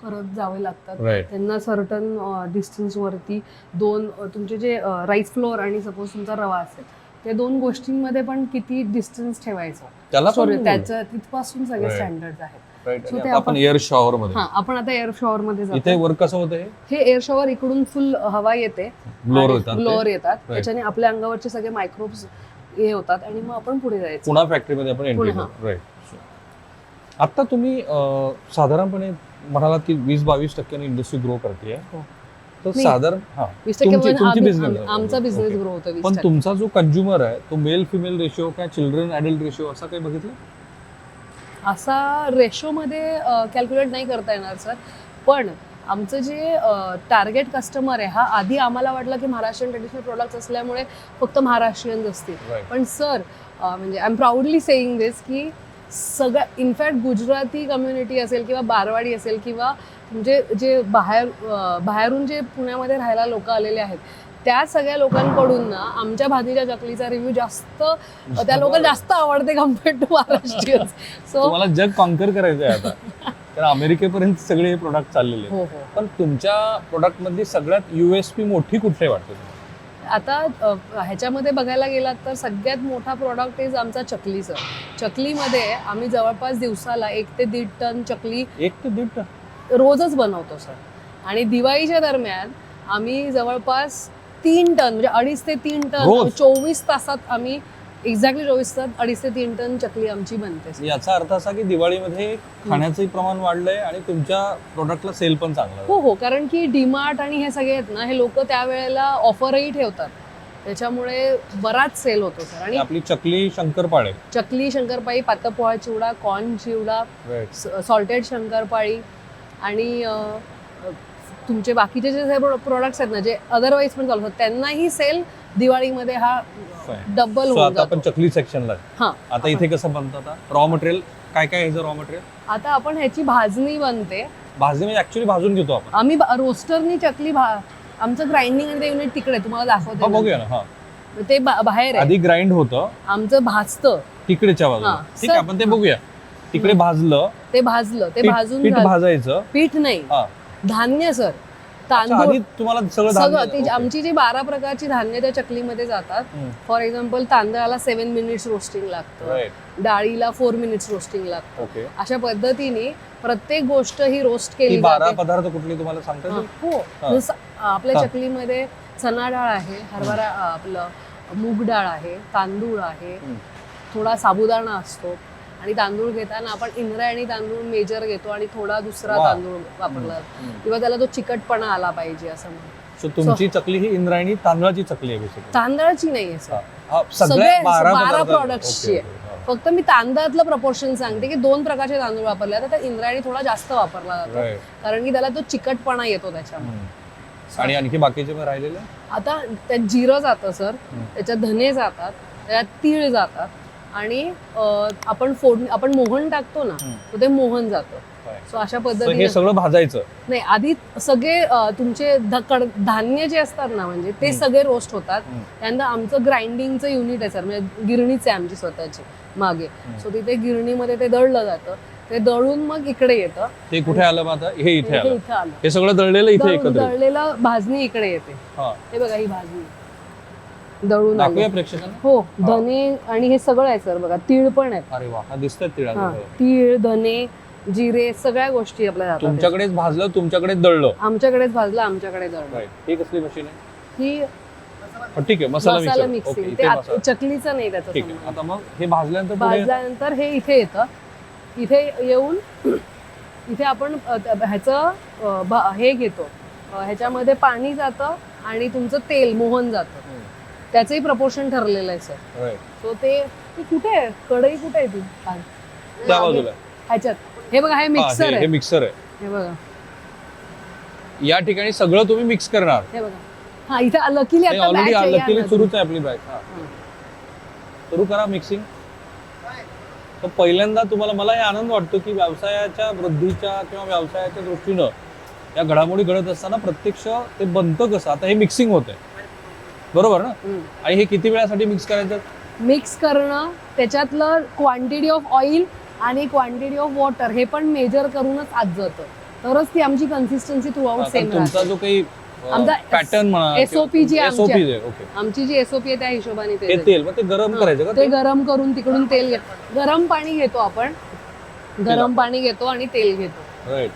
करत जावे लागतात. Right. त्यांना सर्टन डिस्टन्सवरती तुमचे जे राईस फ्लोअर आणि सपोज तुमचा रवा असेल त्या 2 गोष्टींमध्ये पण किती डिस्टन्स ठेवायचं त्याला पण त्याचं तिथपासून सगळे Right. स्टँडर्ड आहेत. Right. So आणि ते आता आपण एअर शॉवर मध्ये हा आपण आता एअर शॉवर मध्ये इथे जातो. वर्क कसं होतं हे एअर शॉवर इकडून फुल हवा येते, ब्लोअर येतात त्याच्याने आपल्या अंगावरचे सगळे मायक्रोब्स हे होतात आणि मग आपण पुढे जायचं. पुन्हा फॅक्टरीमध्ये आपण एंट्री करतो. राईट. आता तुम्ही साधारणपणे म्हणालात की 20-22% इंडस्ट्री ग्रो करते. तर साधारण 20% म्हणजे आमचा बिझनेस ग्रो होतो. पण तुमचा जो कंझ्युमर आहे तो मेल फिमेल रेशिओ काय चिल्ड्रन ॲडल्ट रेशिओ असा काही बघितलं? असा रेशोमध्ये कॅल्क्युलेट नाही करता येणार सर. पण आमचं जे टार्गेट कस्टमर आहे हा आधी आम्हाला वाटलं की महाराष्ट्रीयन ट्रेडिशनल प्रोडक्ट्स असल्यामुळे फक्त महाराष्ट्रीयन असतील. पण सर म्हणजे आय एम प्राऊडली सेईंग दिस की सगळं इनफॅक्ट गुजराती कम्युनिटी असेल किंवा बारवाडी असेल किंवा म्हणजे जे बाहेरून जे पुण्यामध्ये राहायला लोक आलेले आहेत त्या सगळ्या लोकांकडून ना आमच्या भाजीच्या चकलीचा रिव्ह्यू जास्त त्या लोकांना जास्त आवडते कम्पेअर्ड टू महाराष्ट्रीयन. सो तुम्हाला जग कॉन्कर करायचं आहे आता. तर अमेरिकेपर्यंत सगळे हे प्रोडक्ट चाललेले आहेत. हो. पण तुमच्या प्रोडक्ट मधली सगळ्यात USP मोठी कुठे वाटते? आता ह्याच्यामध्ये बघायला गेलात तर सगळ्यात मोठा प्रॉडक्ट इज आमचा चकली सर. चकलीमध्ये आम्ही जवळपास दिवसाला 1 ते 1.5 टन चकली 1 ते 1.5 टन रोजच बनवतो सर. आणि दिवाळीच्या दरम्यान आम्ही जवळपास 3 टन म्हणजे 2.5 ते 3 टन 24 तासात आम्ही एक्झॅक्टली 24 तासात 2.5 ते 3 टन चकली आमची बनते. याचा अर्थ असा की दिवाळीमध्ये खाण्याचंही प्रमाण वाढलंय आणि तुमच्या प्रोडक्टला सेल पण चांगला. हो कारण की डीमार्ट आणि हे सगळे आहेत ना हे लोक त्यावेळेला ऑफरही ठेवतात त्याच्यामुळे बराच सेल होतो सर. आणि आपली चकली शंकरपाळे, चकली शंकरपाळी, पातपोळा चिवडा, कॉर्न चिवडा, सॉल्टेड शंकरपाळी आणि तुमचे बाकीचे जे प्रोडक्ट्स आहेत ना जे अदरवाईज पण चालू होतात त्यांनाही सेल दिवाळीमध्ये हा डबल होऊन आता आपण चकली सेक्शनला. हा आता इथे कसं बनतं? आता रॉ मटेरियल काय काय आहे? रॉ मटेरियल आता आपण ह्याची भाजणी बनते. भाजणी म्हणजे ऍक्च्युअली भाजून घेतो आपण. आम्ही रोस्टरनी चकली आमचं ग्राइंडिंग आणि ते युनिट तिकडे तुम्हाला दाखवते. बघूया ना. हा ते बाहेर आहे. आधी ग्राइंड होतं आमचं भाजतं तिकडेच्या बाजूला. ठीक आहे आपण ते बघूया. तिकडे भाजलं ते भाजून पीठ भाजायचं. पीठ नाही धान्य सर. तांदूळ आधी तुम्हाला सगळं आमची जी 12 प्रकारची धान्य त्या चकलीमध्ये जातात. फॉर एक्झाम्पल तांदळाला 7 मिनिट्स रोस्टिंग लागतं, डाळीला 4 मिनिट्स रोस्टिंग लागतं. अशा पद्धतीने प्रत्येक गोष्ट ही रोस्ट केली जाते. 12 पदार्थ कुठले तुम्हाला सांगता येईल? हो आपल्या चकलीमध्ये चणा डाळ आहे, हरभरा आपलं मूग डाळ आहे, तांदूळ आहे, थोडा साबुदाणा असतो आणि तांदूळ घेताना आपण इंद्रायणी तांदूळ मेजर घेतो आणि थोडा दुसरा तांदूळ वापरला किंवा त्याला तो चिकटपणा आला पाहिजे असं म्हणून. तुमची चकली ही इंद्रायणी तांदळाची चकली आहे बेसिकली. तांदळाची नाहीये सर. सगळे 12 प्रॉडक्ट्सची आहे. फक्त मी तांदळातलं प्रपोर्शन सांगते की 2 प्रकारचे तांदूळ वापरले जातात. तर इंद्रायणी थोडा जास्त वापरला जातो कारण की त्याला तो चिकटपणा येतो त्याच्यामुळे. आणि आणखी बाकीचे राहिलेले आता त्यात जिरं जातं सर, त्याच्यात धने जातात, त्याच्यात तीळ जातात आणि आपण मोहन टाकतो ना तर ते मोहन जातं. सो अशा पद्धतीने हे सगळं भाजायचं नाही. आधी सगळे तुमचे धान्य जे असतात ना म्हणजे ते सगळे रोस्ट होतात. त्यानंतर आमचं ग्राइंडिंगचं युनिट आहे सर म्हणजे गिरणीच आहे आमची स्वतःची मागे. सो तिथे गिरणीमध्ये ते दळलं जातं. ते दळून मग इकडे येतं. ते कुठे आलं मग आता? हे इथे आलं. हे सगळं दळलेलं इथे एकत्र. दळलेलं भाजणी इकडे येते. हे बघा ही भाजणी दळून दाखवूया प्रेक्षकांना. हो धने आणि हे सगळं आहे सर. बघा तीळ पण आहेत. अरे वा, दिसतात तीळ. तीळ, धने, जिरे सगळ्या गोष्टी आपल्या जातात. तुमच्याकडेच भाजलं, तुमच्याकडेच दळलं. आमच्याकडेच भाजलं, आमच्याकडे दळलं. राईट. ही कसली मशीन आहे? ही ठीक आहे, masala masala mixer. Okay, mixing. इथे ते मसाला. चकलीचं नाही त्याचं ठीक आहे. संबंध. आता मग हे भाजल्यानंतर पुढे भाजल्यानंतर हे इथे येतं. इथे येऊन इथे आपण हे घेतो. ह्याच्यामध्ये पाणी जातं आणि तुमचं तेल मोहन जातं. त्याचंही प्रपोर्शन ठरलेलं आहे सर. राईट. सो ते कुठे आहे, कढई कुठे आहे ती? त्या बाजूला. ह्याच्यात हे बघा, हे मिक्सर हे आहे. मिक्सर आहे. हे बघा, या ठिकाणी सगळं तुम्ही मिक्स करणार. हे बघा. हा, इथे लकीली आता ऑलरेडी batch आहे, या लकीली ना सुरूच आहे आपली बॅच. सुरू करा मिक्सिंग. तर पहिल्यांदा तुम्हाला, मला हे आनंद वाटतो की व्यवसायाच्या वृद्धीच्या किंवा व्यवसायाच्या दृष्टीनं या घडामोडी घडत असताना प्रत्यक्ष ते बनतं कसं. आता हे मिक्सिंग होतंय बरोबर ना. आणि हे किती वेळासाठी मिक्स करायचं? मिक्स करणं, त्याच्यातलं क्वांटिटी ऑफ ऑइल आणि क्वांटिटी ऑफ वॉटर हे पण मेजर करूनच आज जातं. तरच ती आमची कन्सिस्टन्सी थ्रू आउट सेम तुमचा जो काही आमचा पॅटर्न म्हणा, एसओपी जी एसओपी आमची आहे. ओके. आमची जी एसओपी आहे त्या हिशोबाने हे तेल मग ते गरम करायचं का? ते गरम करून तिकडून तेल गरम पाणी घेतो आपण. गरम पाणी घेतो आणि तेल घेतो. राईट.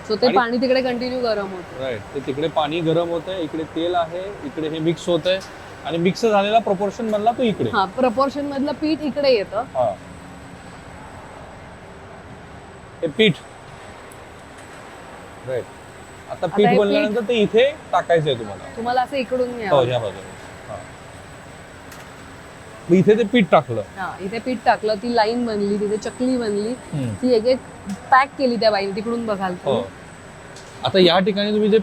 सो ते पाणी तिकडे कंटिन्यू गरम होतं. राईट. ते तिकडे पाणी गरम होतंय, इकडे तेल आहे, इकडे हे मिक्स होतंय आणि मिक्स झालेला प्रपोर्शन बनला तो इकडे. हा, प्रपोर्शन मधलं पीठ इकडे येतं. हा, हे पीठ. राईट. आता पीठ हे बनल्यानंतर ते इथे टाकायचं आहे तुम्हाला असं इकडून हो, घ्यावं. ह्या बाजूला. हा. मग इथे ते पीठ टाकलं. हा, इथे पीठ टाकलं, ती लाईन बनली, तिथे चकली बनली. हम्म. ती एक एक पॅक केली त्या बाईने, तिकडून बघाल हो. तुम्ही. आता या ठिकाणी तुम्ही जे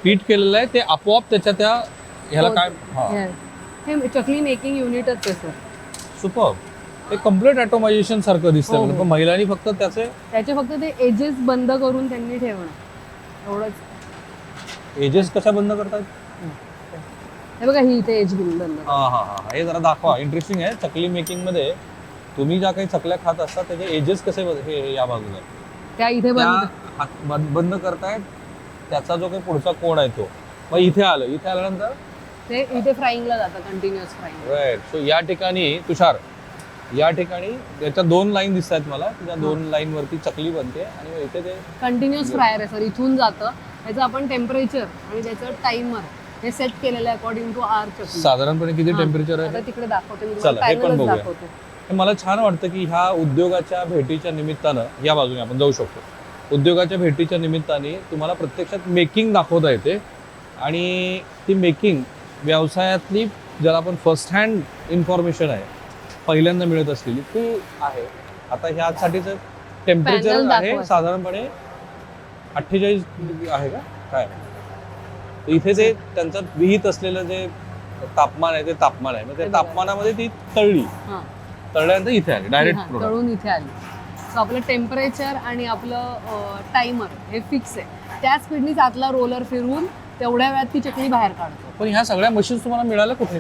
पीठ केलेलं आहे ते आपोआप त्याच्या त्या ह्याला हो. काय. हा, हे चकली मेकिंग युनिटच आहे सर. सुपर. ते कम्प्लीट ऑटोमायझेशन सारखं दिसतंय हो, मला. हो. पण महिलांनी फक्त त्याचे त्याचे फक्त ते एजेस बंद करून त्यांनी ठेवणं एवढंच. एजेस कशा बंद करतात? हे बघा, ही इथे एज बंद. हा हा हा, हे जरा दाखवा. इंटरेस्टिंग आहे. चकली मेकिंग मध्ये तुम्ही ज्या काही चकल्या खात असतात त्याचे एजेस कसे हे या बाजूला त्या इथे त्या बंद करतायत. त्याचा जो काही पुढचा कोण आहे तो मग इथे आलं. इथे आल्यानंतर ते इथे फ्राईंगला जातं, कंटिन्युअस फ्राईंग. राईट. सो या ठिकाणी तुषार, या ठिकाणी त्याच्या 2 लाईन दिसत आहेत मला. त्या 2 लाईन वरती चकली बनते आणि मग इथे ते कंटिन्युअस फ्रायर आहे सर. इथून जातं. त्याचं आपण टेम्परेचर आणि त्याचं टाइमर हे सेट केलेलं आहे अकॉर्डिंग टू आर चकली. साधारणपणे किती हा. टेम्परेचर आता आहे? तिकडे दाखवते मी, चला, हे पण पॅनलच बघूया. दाखवते. हे मला छान वाटतं की ह्या उद्योगाच्या भेटीच्या निमित्तानं या बाजूने आपण जाऊ शकतो. उद्योगाच्या भेटीच्या निमित्ताने तुम्हाला प्रत्यक्षात मेकिंग दाखवता येते आणि ती मेकिंग व्यवसायातली ज्याला आपण फर्स्ट हँड इन्फॉर्मेशन आहे पहिल्यांदा मिळत असलेली ती आहे. आता ह्यासाठीचं टेम्परेचर Panel आहे दाखवा. साधारणपणे 48 आहे का काय. इथे ते त्यांचं विहित असलेलं जे तापमान आहे ते तापमान आहे. मग त्या हे बघा. तापमानामध्ये ती तळली. हा. तळल्यानंतर इथे आली डायरेक्ट हा, प्रोडक्ट. तळून इथे आली. सो आपलं टेम्परेचर आणि आपलं टाइमर हे फिक्स आहे. त्या स्पीडनीच आतला रोलर फिरवून तेवढ्या वेळात ती चकली बाहेर काढतो. पण ह्या सगळ्या मशीन्स तुम्हाला मिळाल्या कुठे?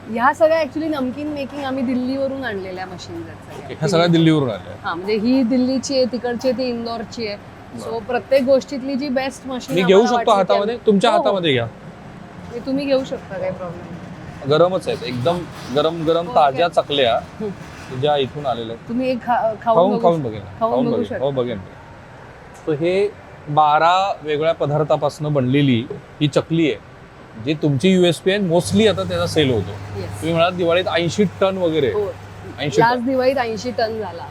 ह्या सगळ्या ऍक्च्युली नमकीन मेकिंग आम्ही दिल्लीवरून आणलेल्या मशीन्स आहेत ह्या सगळ्या दिल्लीवरून आल्या. हा, म्हणजे ही दिल्लीची आहे, तिकडची ती इंदोरची आहे. सो प्रत्येक गोष्टीतली जी बेस्ट मशीन मी घेऊ शकतो हातामध्ये? तुमच्या हातामध्ये घ्या. तुम्ही घेऊ शकता, काही प्रॉब्लेम. गरमच आहेत एकदम. गरम गरम हो, ताज्या काय? चकल्या ज्या इथून आलेल्या आहेत. तुम्ही एक खाऊन बघेन. खाऊन बघू बघेन. शकता. हो बघेन. तर हे 12 वेगळ्या पदार्थापासून बनलेली ही चकली आहे जी तुमची USP आहे. मोस्टली आता त्याचा सेल होतो. Yes. तुम्ही म्हणाल दिवाळीत 80 टन वगैरे. हो. 80 लास्ट टन. दिवाळीत 80 टन झाला.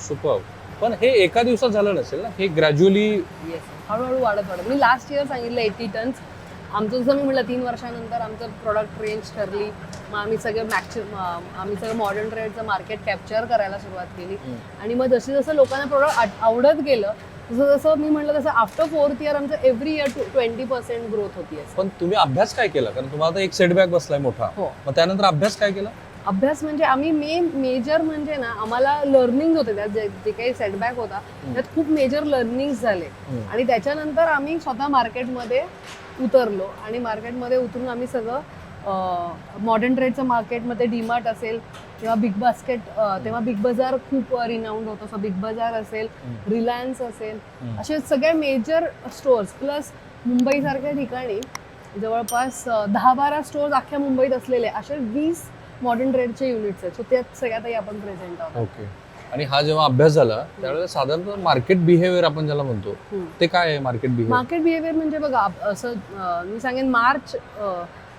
सुपर. पण हे एका दिवसात झालं नसेल ना. हे ग्रॅज्युअली येस, हळूहळू वाढत. मी लास्ट इयर सांगितलं 80 टन्स. आमचं जसं मी म्हटलं 3 वर्षानंतर आमचं प्रोडक्ट रेंज ठरली. मग आम्ही सगळं मॉडर्न ट्रेडचं मार्केट कॅप्चर करायला सुरुवात केली. आणि मग जसं जसं लोकांना प्रोडक्ट आवडत गेलं जसं जसं मी म्हटलं तसं आफ्टर 4th इयर आमचं एव्हरी इयर 20% ग्रोथ होती. पण तुम्ही अभ्यास काय केला? कारण तुम्हाला आता एक सेटबॅक बसलाय मोठा. हो. मग त्यानंतर अभ्यास काय केला? अभ्यास म्हणजे आम्ही मेजर म्हणजे ना आम्हाला लर्निंग होते. त्यात जे काही सेटबॅक होता त्यात खूप मेजर लर्निंग झाले. आणि त्याच्यानंतर आम्ही स्वतः मार्केटमध्ये उतरलो आणि मार्केटमध्ये उतरून आम्ही सगळं मॉडर्न ट्रेडचं मार्केटमध्ये डीमार्ट असेल किंवा बिग बास्केट, तेव्हा बिग बाजार खूप रिनाऊंड होतं. सो बिग बाजार असेल, रिलायन्स असेल, असे सगळे मेजर स्टोअर्स प्लस मुंबईसारख्या ठिकाणी जवळपास 10-12 स्टोअर्स अख्ख्या मुंबईत असलेले असे 20 मॉडर्न ट्रेडचे युनिट्स आहेत. सो त्यात सगळ्यातही आपण प्रेझेंट आहोत. ओके. आणि हा जेव्हा अभ्यास झाला त्यावेळेला साधारणतः मार्केट बिहेवियर आपण ज्याला म्हणतो ते काय आहे मार्केट बिहेवियर? मार्केट बिहेवियर म्हणजे बघा असं मी सांगेन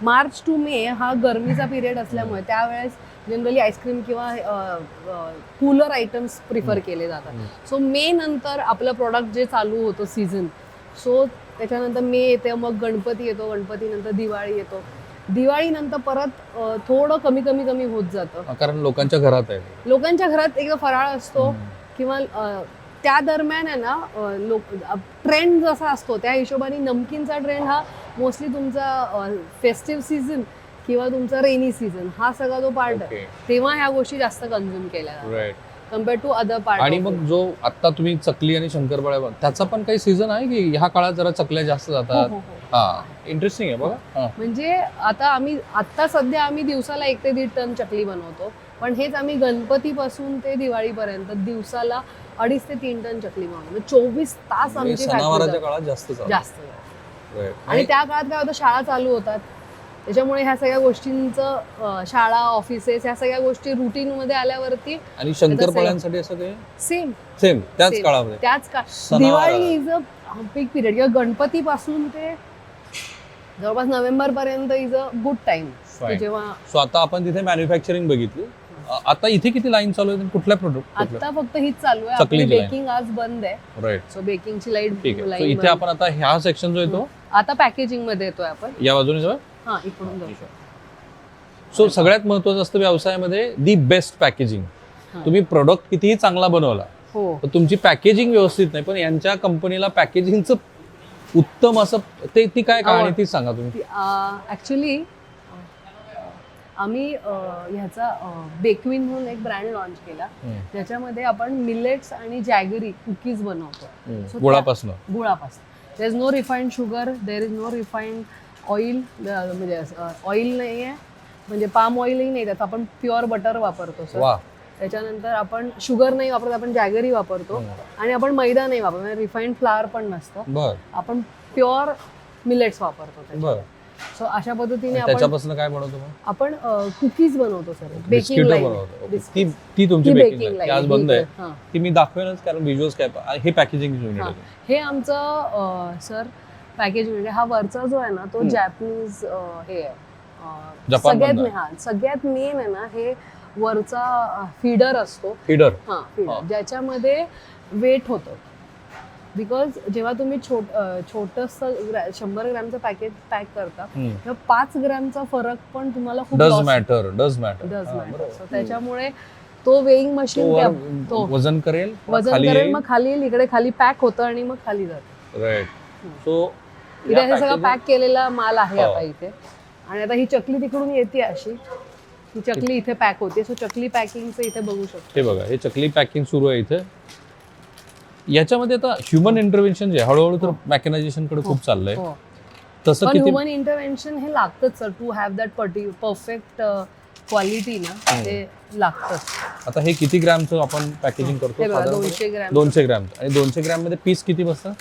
मार्च टू मे हा गरमीचा पिरियड असल्यामुळे त्यावेळेस जनरली आईस्क्रीम किंवा कूलर आयटम्स प्रिफर केले जातात. सो मे नंतर आपलं प्रॉडक्ट जे चालू होतं सीझन, सो त्याच्यानंतर मे येते, मग गणपती येतो, गणपतीनंतर दिवाळी येतो, दिवाळीनंतर परत थोडं कमी कमी कमी होत जातं कारण लोकांच्या घरात आहे. लोकांच्या घरात एकदा फराळ असतो किंवा त्या दरम्यान आहे ना ट्रेंड जसा असतो त्या हिशोबाने नमकीनचा ट्रेंड हा मोस्टली तुमचा फेस्टिव्ह सीझन किंवा तुमचा रेनी सीझन हा सगळा जो पार्ट आहे तेव्हा ह्या गोष्टी जास्त कन्झ्युम केल्या जातात कम्पेअर टू अदर पार्ट. आणि मग जो आता तुम्ही चकली आणि शंकरपाळ्या त्याचा पण काही सीझन आहे की ह्या काळात जरा चकल्या जास्त जातात? हा, इंटरेस्टिंग आहे बघा. म्हणजे आता सध्या आम्ही दिवसाला 1 ते 1.5 टन चकली बनवतो, पण हेच आम्ही गणपतीपासून ते दिवाळीपर्यंत दिवसाला 2.5 ते 3 टन चकली बनवतो. 24 तास आमची सणावाराच्या काळात जास्त. आणि त्या काळात काय होतं, शाळा चालू होतात, त्याच्यामुळे ह्या सगळ्या गोष्टींचं शाळा ऑफिसेस ह्या सगळ्या गोष्टी रुटीन मध्ये आल्यावरती. आणि शंकरपाळ्यांसाठी असं काही सेम त्याच काळामध्ये त्याच काळ Diwali is a peak period किंवा गणपती पासून ते जवळपास नोव्हेंबर पर्यंत इज अ गुड टाइम जेव्हा. सो आता आपण तिथे मॅन्युफॅक्चरिंग बघितली. आता इथे किती लाईन चालू आहे कुठल्या प्रोडक्ट? आता फक्त हीच चालू आहे, आपली बेकिंग आज बंद आहे. राईट. सो बेकिंगची लाईट इथे आपण आता ह्या सेक्शन जो येतो आता पॅकेजिंग मध्ये येतोय आपण या बाजूने जाऊ. हा, इकडून जाऊ. सो सगळ्यात महत्वाचं असतं व्यवसायामध्ये दी बेस्ट पॅकेजिंग. तुम्ही प्रोडक्ट कितीही चांगला बनवला तर तुमची पॅकेजिंग व्यवस्थित नाही, पण यांच्या कंपनीला पॅकेजिंगचं उत्तम असं ती काय कहाणी ती सांगा तुम्ही. ऍक्च्युली आम्ही ह्याचा बेकविन म्हणून एक ब्रँड लॉन्च केला ज्याच्यामध्ये आपण मिलेट्स आणि जॅगरी कुकीज बनवतो गुळापासून. There is no refined sugar, there is no refined oil, म्हणजे ऑइल नाही आहे, म्हणजे पाम ऑइलही नाही, त्यात आपण प्युअर बटर वापरतो सर. त्याच्यानंतर आपण शुगर नाही वापरत, आपण जॅगरी वापरतो आणि आपण मैदा नाही वापरतो, म्हणजे रिफाईंड फ्लावर पण नसतं, आपण प्युअर मिलेट्स वापरतो. सो अशा पद्धतीने त्याच्यापासून काय बनवतो आपण कुकीज बनवतो सर. बेकिंग लाईन ती तुमची बेकिंग लाईन आज बंद आहे, ती मी दाखवेनच कारण व्हिज्युअल्स काय. हे पॅकेजिंग हे आमचं सर पॅकेज म्हणजे हा वरचा जो आहे ना तो जॅपनीज हे आहे सगळ्यात मेन आहे ना, हे वरचा फीडर असतो. फीडर ज्याच्यामध्ये वेट होतं, बिकॉज जेव्हा तुम्ही छोटस 100 ग्रॅमचं पॅकेट पॅक करता तेव्हा 5 ग्रॅमचा फरक पण तुम्हाला खूप डज मॅटर. सो त्याच्यामुळे तो वेइंग मशीन वजन करेल मग खाली येईल, इकडे खाली पॅक होतं आणि मग खाली जातं. राईट. सो इथे हे सगळं पॅक केलेला माल आहे आता इथे. आणि आता ही चकली तिकडून येते अशी, ही चकली इथे पॅक होते. सो चकली पॅकिंगचं इथे बघू शकतो. हे बघा, हे चकली पॅकिंग सुरू आहे इथे. याच्यामध्ये आता ह्युमन इंटरव्हेन्शन जे हळूहळू तर मॅकॅनायझेशन कडे खूप चाललंय, तसं किती ह्युमन इंटरव्हेन्शन हे लागतंच sir to have that perfect quality ना, ते लागतंच. आता हे किती ग्रॅमचं आपण पॅकेजिंग करतो? 200 ग्रॅम. 200 ग्रॅम. आणि 200 ग्रॅम मध्ये पीस किती बसतात?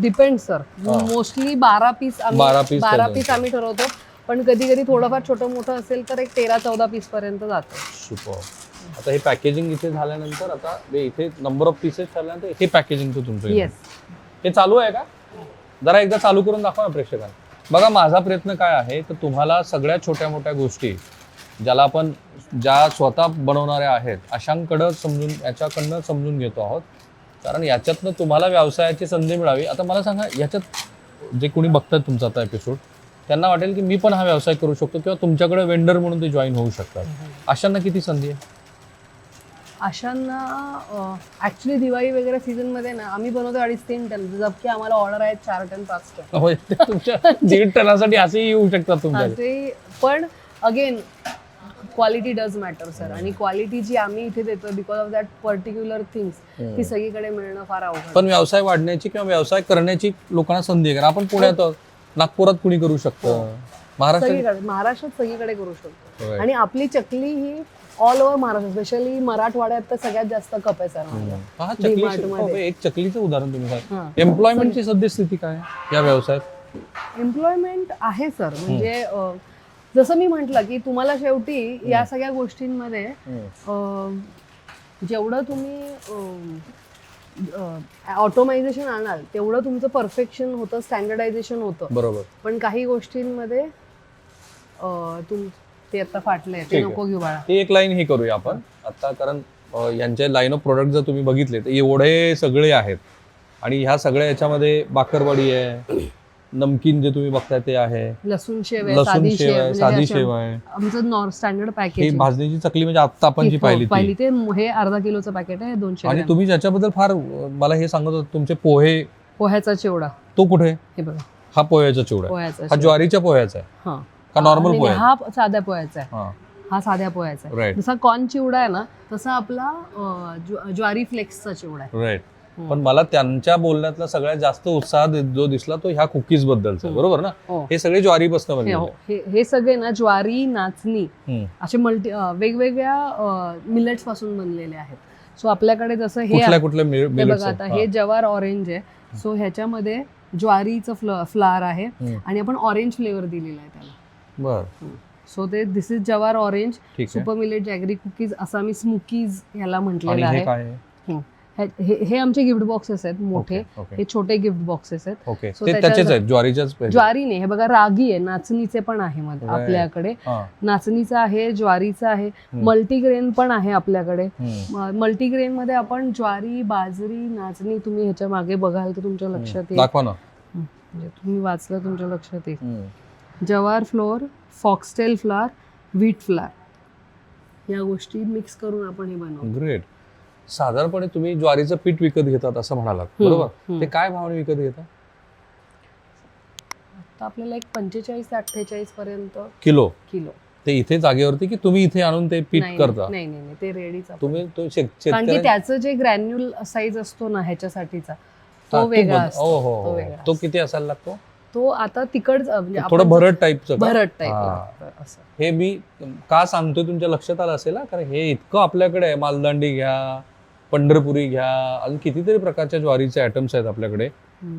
डिपेंड सर, मोस्टली 12 पीस आम्ही ठरवतो, पण कधी कधी थोडंफार छोटं मोठं असेल तर एक 13-14 पीस पर्यंत जातं. सुपर. आता हे पॅकेजिंग इथे झाल्यानंतर आता इथे नंबर ऑफ पीसेस झाल्यानंतर हे पॅकेजिंग तुमचं हे चालू आहे का? जरा एकदा चालू करून दाखवा ना प्रेक्षकांना. बघा, माझा प्रयत्न काय आहे तर तुम्हाला सगळ्या छोट्या मोठ्या गोष्टी ज्या स्वतः बनवणाऱ्या आहेत अशांकडं याच्याकडनं समजून घेतो आहोत, कारण याच्यातनं तुम्हाला व्यवसायाची संधी मिळावी. आता मला सांगा, याच्यात जे कोणी बघतात तुमचा आता एपिसोड, त्यांना वाटेल की मी पण हा व्यवसाय करू शकतो किंवा तुमच्याकडे वेंडर म्हणून ते जॉईन होऊ शकतात. अशांना किती संधी आहे? अशांना ऍक्च्युली दिवाळी वगैरे सीझन मध्ये ना आम्ही बनवतो 2.5-3 टन, जबकि आम्हाला ऑर्डर आहे 4 टन 5 टन. तुमच्या 1.5 टनासाठी असेही येऊ शकतात तुमच्याकडे. पण again quality does matter sir, आणि क्वालिटी जी आम्ही इथे देतो because of that particular things ती सगळीकडे मिळणं फार अवघड. पण व्यवसाय वाढण्याची किंवा व्यवसाय करण्याची लोकांना संधी आहे. आपण पुण्यात नागपुरात कुणी करू शकतं, महाराष्ट्रात सगळीकडे करू शकतो. आणि आपली चकली ही ऑल ओव्हर महाराष्ट्र, स्पेशली मराठवाड्यात तर सगळ्यात जास्त खप आहे सर. एक चकलीचं उदाहरण तुम्ही सांगा. एम्प्लॉयमेंटची सद्यस्थिती काय या व्यवसायात? एम्प्लॉयमेंट आहे सर, म्हणजे जसं मी म्हटलं की तुम्हाला शेवटी या सगळ्या गोष्टींमध्ये जेवढं तुम्ही ऑटोमायझेशन आणाल तेवढं तुमचं परफेक्शन होतं, स्टँडर्डायझेशन होतं. बरोबर. पण काही गोष्टींमध्ये ते आता फाटलंय, ते नको घेऊ बाळा. ती एक लाईन ही करूया आपण आता, कारण यांचे लाईन ऑफ प्रोडक्ट जर तुम्ही बघितले तर एवढे सगळे आहेत आणि ह्या सगळ्या याच्यामध्ये बाकरवडी आहे, नमकीन जे तुम्ही बघताय ते आहे, लसूण शेव आहे, लसूण साधी शेव आहे, म्हणजे साधी अशा- शेव आहे, आमचं स्टँडर्ड ही पॅकेज. भाजणीची चकली म्हणजे आता आपण जी पाहिली ती. पाहिली ते हे अर्धा किलोचं पॅकेट आहे, 200 आणि ग्रॅम. तुम्ही ज्याच्याबद्दल फार मला हे सांगत होता तुमचे पोहे, पोह्याचा चिवडा तो कुठे? हे बघा, हा पोह्याचा चिवडा आहे. पोह्याचा हा चिवडा. ज्वारीच्या पोह्याचा आहे हा का नॉर्मल आणि पोहे? हा साध्या पोह्याचा आहे. हा, हा साध्या पोह्याचा आहे. राईट जसा कॉर्न चिवडा आहे ना तसा आपला ज्वारी फ्लेक्सचा चिवडा आहे. राईट. पण मला त्यांच्या बोलण्यातला सगळ्यात जास्त उत्साह जो दिसला तो ह्या कुकीज बद्दलचा, बरोबर ना? हो. हे सगळे ज्वारीपासून हे बनलेले हो, हे सगळे ना ज्वारी, नाचणी हम्म. असे वेगवेगळ्या मिलेट्स पासून बनलेले आहेत. सो आपल्याकडे जसं हे कुठल्या कुठल्या हे millets बघा, आता आहेत? हे जवार ऑरेंज आहे. सो ह्याच्यामध्ये ज्वारीचं फ्लावर आहे आणि आपण ऑरेंज फ्लेवर दिलेला आहे त्याला. बर, सो दिस इज जवार ऑरेंज ठीक आहे. सुपर मिलेट जॅगरी कुकीज, आसामी स्मोकीज ह्याला आणि म्हटलेलं हे आहे. काय आहे? हे आमचे गिफ्ट बॉक्सेस आहेत मोठे. Okay, okay. हे छोटे गिफ्ट बॉक्सेस आहेत. ओके, So ते त्याच्यात- त्याचेच आहेत ज्वारीच्याच पाहिजे. ज्वारी नाही, हे बघा रागी आहे, नाचणीचे पण आहे मध्ये Right. आपल्याकडे. हा. नाचणीचं आहे, ज्वारीचं आहे, मल्टीग्रेन पण आहे आपल्याकडे. हम्म. मल्टीग्रेन मध्ये आपण ज्वारी, बाजरी, नाचणी, तुम्ही ह्याच्या मागे बघाल तर तुमच्या लक्षात येईल. दाखवा ना. म्हणजे तुम्ही वाचलं तुमच्या लक्षात येईल. Hmm. Jowar flour, foxtail flour, wheat flour या गोष्टी मिक्स करून आपण हे बनवतो. ग्रेट. साधारणपणे तुम्ही ज्वारीचं पीठ विकत घेतात असं म्हणालात, बरोबर? ते काय भावाने विकत घेता? आता आपल्याला एक 45 ते 48 पर्यंत किलो. किलो. ते इथे जागेवरती की तुम्ही इथे आणून ते पीठ नाही करता? नाही नाही, ते रेडीच. तुम्ही तो कारण की शेतकऱ्या त्याचं जे ग्रॅन्युल साईज असतो ना ह्याच्यासाठीचा तो वेगळा असतो. तो हो, वेगळा तो असतो. किती असायला लागतो? तो आता तिकड म्हणजे थोडं आपण भरट टाईपचं का? भरट टाईप हा. असं. हे मी का सांगतोय तुमच्या लक्षात आलं असेल, कारण हे इतकं आपल्याकडे आहे. मालदांडी घ्या, पंढरपुरी घ्या, अजून कितीतरी प्रकारच्या ज्वारीचे आयटम्स आहेत आपल्याकडे.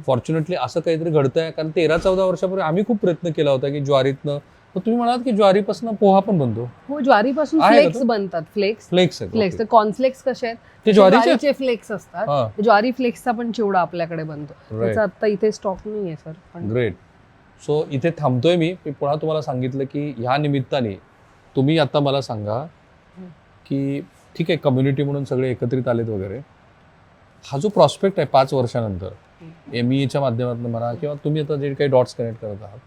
फॉर्च्युनेटली असं काहीतरी घडतंय, कारण 13-14 वर्षापूर्वी आम्ही खूप प्रयत्न केला होता की ज्वारीतनं. तर तुम्ही म्हणालात की ज्वारीपासून पोहा पण बनतो. हो, ज्वारीपासून आहे का फ्लेक्स तो? बनतात. Flakes flakes flakes. तर कॉर्नफ्लेक्स कसे आहेत? ते ज्वारीचे? ज्वारीचे फ्लेक्स असतात. हा. ज्वारी फ्लेक्सचा पण चिवडा आपल्याकडे बनतो. Right. त्याचा आता इथे स्टॉक नाहीये सर. पण ग्रेट. सो इथे थांबतोय मी पुन्हा तुम्हाला सांगितलं की ह्या निमित्ताने तुम्ही आता मला सांगा की ठीक आहे, कम्युनिटी म्हणून सगळे एकत्रित आलेत वगैरे, हा जो प्रॉस्पेक्ट आहे 5 वर्षानंतर MEAच्या माध्यमातून म्हणा किंवा तुम्ही आता जे काही डॉट्स कनेक्ट करत आहात,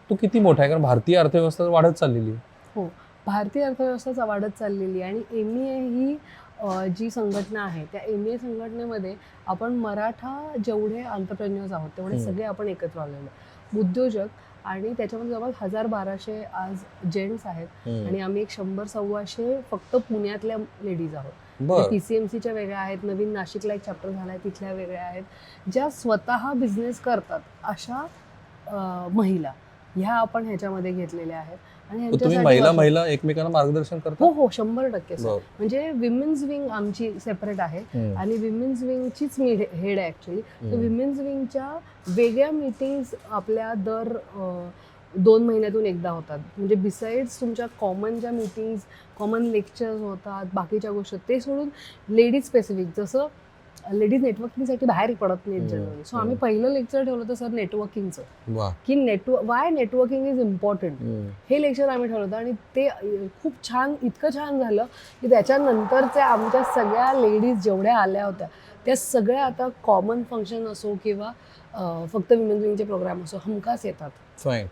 तो किती मोठा आहे? कारण भारतीय अर्थव्यवस्था वाढत चाललेली आहे. हो, भारतीय अर्थव्यवस्था वाढत चाललेली आहे आणि MEA ही जी संघटना आहे त्या MEA संघटनेमध्ये आपण मराठा जेवढे एंटरप्रेन्युअर्स आहोत तेवढे सगळे आपण एकत्र आलेलो आहे. उद्योजक, आणि त्याच्यामध्ये जवळ 1200 आज जेंट्स आहेत आणि आम्ही एक 100-125 फक्त पुण्यातल्या लेडीज आहोत. बरं. PCMCच्या वेगळ्या आहेत, नवीन नाशिकला एक चॅप्टर झाला आहे तिथल्या वेगळ्या आहेत, ज्या स्वतः बिझनेस करतात अशा महिला ह्या आपण ह्याच्यामध्ये घेतलेल्या आहेत. आणि तुम्ही ह्यांच्यासाठी महिला एकमेकांना मार्गदर्शन करता? हो हो, 100% सर. बरं. म्हणजे विमेन्स विंग आमची सेपरेट आहे आणि विमेन्स विंगचीच मी हेड आहे ऍक्च्युली. तर विमेन्स विंगच्या वेगळ्या मीटिंग्स आपल्या दर 2 महिन्यातून एकदा होतात. म्हणजे बिसाइड्स तुमच्या कॉमन ज्या मीटिंग्स, कॉमन लेक्चर्स होतात, बाकीच्या गोष्टी ते सोडून लेडीज स्पेसिफिक, जसं लेडीज नेटवर्किंगसाठी बाहेर पडत नाहीत जनरली. सो आम्ही पहिलं लेक्चर ठेवलं होतं सर नेटवर्किंगचं, वा. की वाय नेटवर्किंग इज इम्पॉर्टंट. हे लेक्चर आम्ही ठेवलं होतं आणि ते खूप छान, इतकं छान झालं की त्याच्यानंतरच्या आमच्या सगळ्या लेडीज जेवढ्या आल्या होत्या त्या सगळ्या आता कॉमन फंक्शन असो किंवा फक्त विमेन विंगचे प्रोग्राम असो हमखास येतात. फाईन.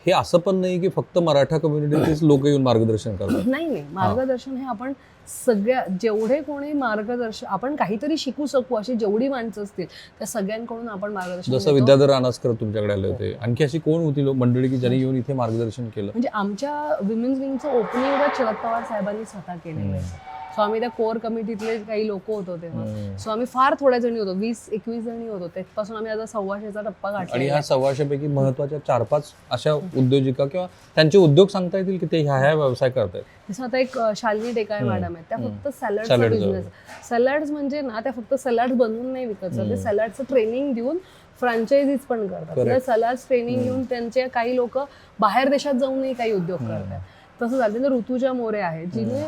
हे असं पण नाही की फक्त मराठा कम्युनिटीचेच लोक येऊन मार्गदर्शन करतात. नाही, मार्गदर्शन हे आपण सगळ्या, जेवढे कोणी मार्गदर्शन आपण काहीतरी शिकू शकू अशी जेवढी माणसं असतील त्या सगळ्यांकडून आपण मार्गदर्शन जसं विद्याधर रानसकर तुमच्याकडे आले होते, आणखी अशी कोण होती मंडळी की ज्यांनी येऊन इथे मार्गदर्शन केलं? म्हणजे आमच्या विमेन्स विंगचं ओपनिंग शरद पवार साहेबांनी स्वतः केलेलं आहे. सो आम्ही त्या कोर कमिटीतले काही लोक होतो तेव्हा. सो आम्ही फार थोड्या जणी होतो, 20-21 जणी होतो. त्यापासून आम्ही आता 125चा टप्पा गाठला. आणि ह्या 125 पैकी महत्वाच्या 4-5 अशा उद्योजिका किंवा त्यांचे उद्योग सांगता येतील की ते ह्या व्यवसाय करतायत? जसं आता एक शालिनी टेकाळे मॅडम आहेत, त्या फक्त सॅलडचा बिझनेस. सॅलड्स म्हणजे ना, त्या फक्त सॅलड्स बनवून नाही विकत, ते सॅलडचं ट्रेनिंग देऊन फ्रँचायझीज पण करतात. सॅलड्स ट्रेनिंग घेऊन त्यांचे काही लोक बाहेर देशात जाऊनही काही उद्योग करतात. तसं झालं. त्यानंतर ऋतुजा मोरे आहे जिने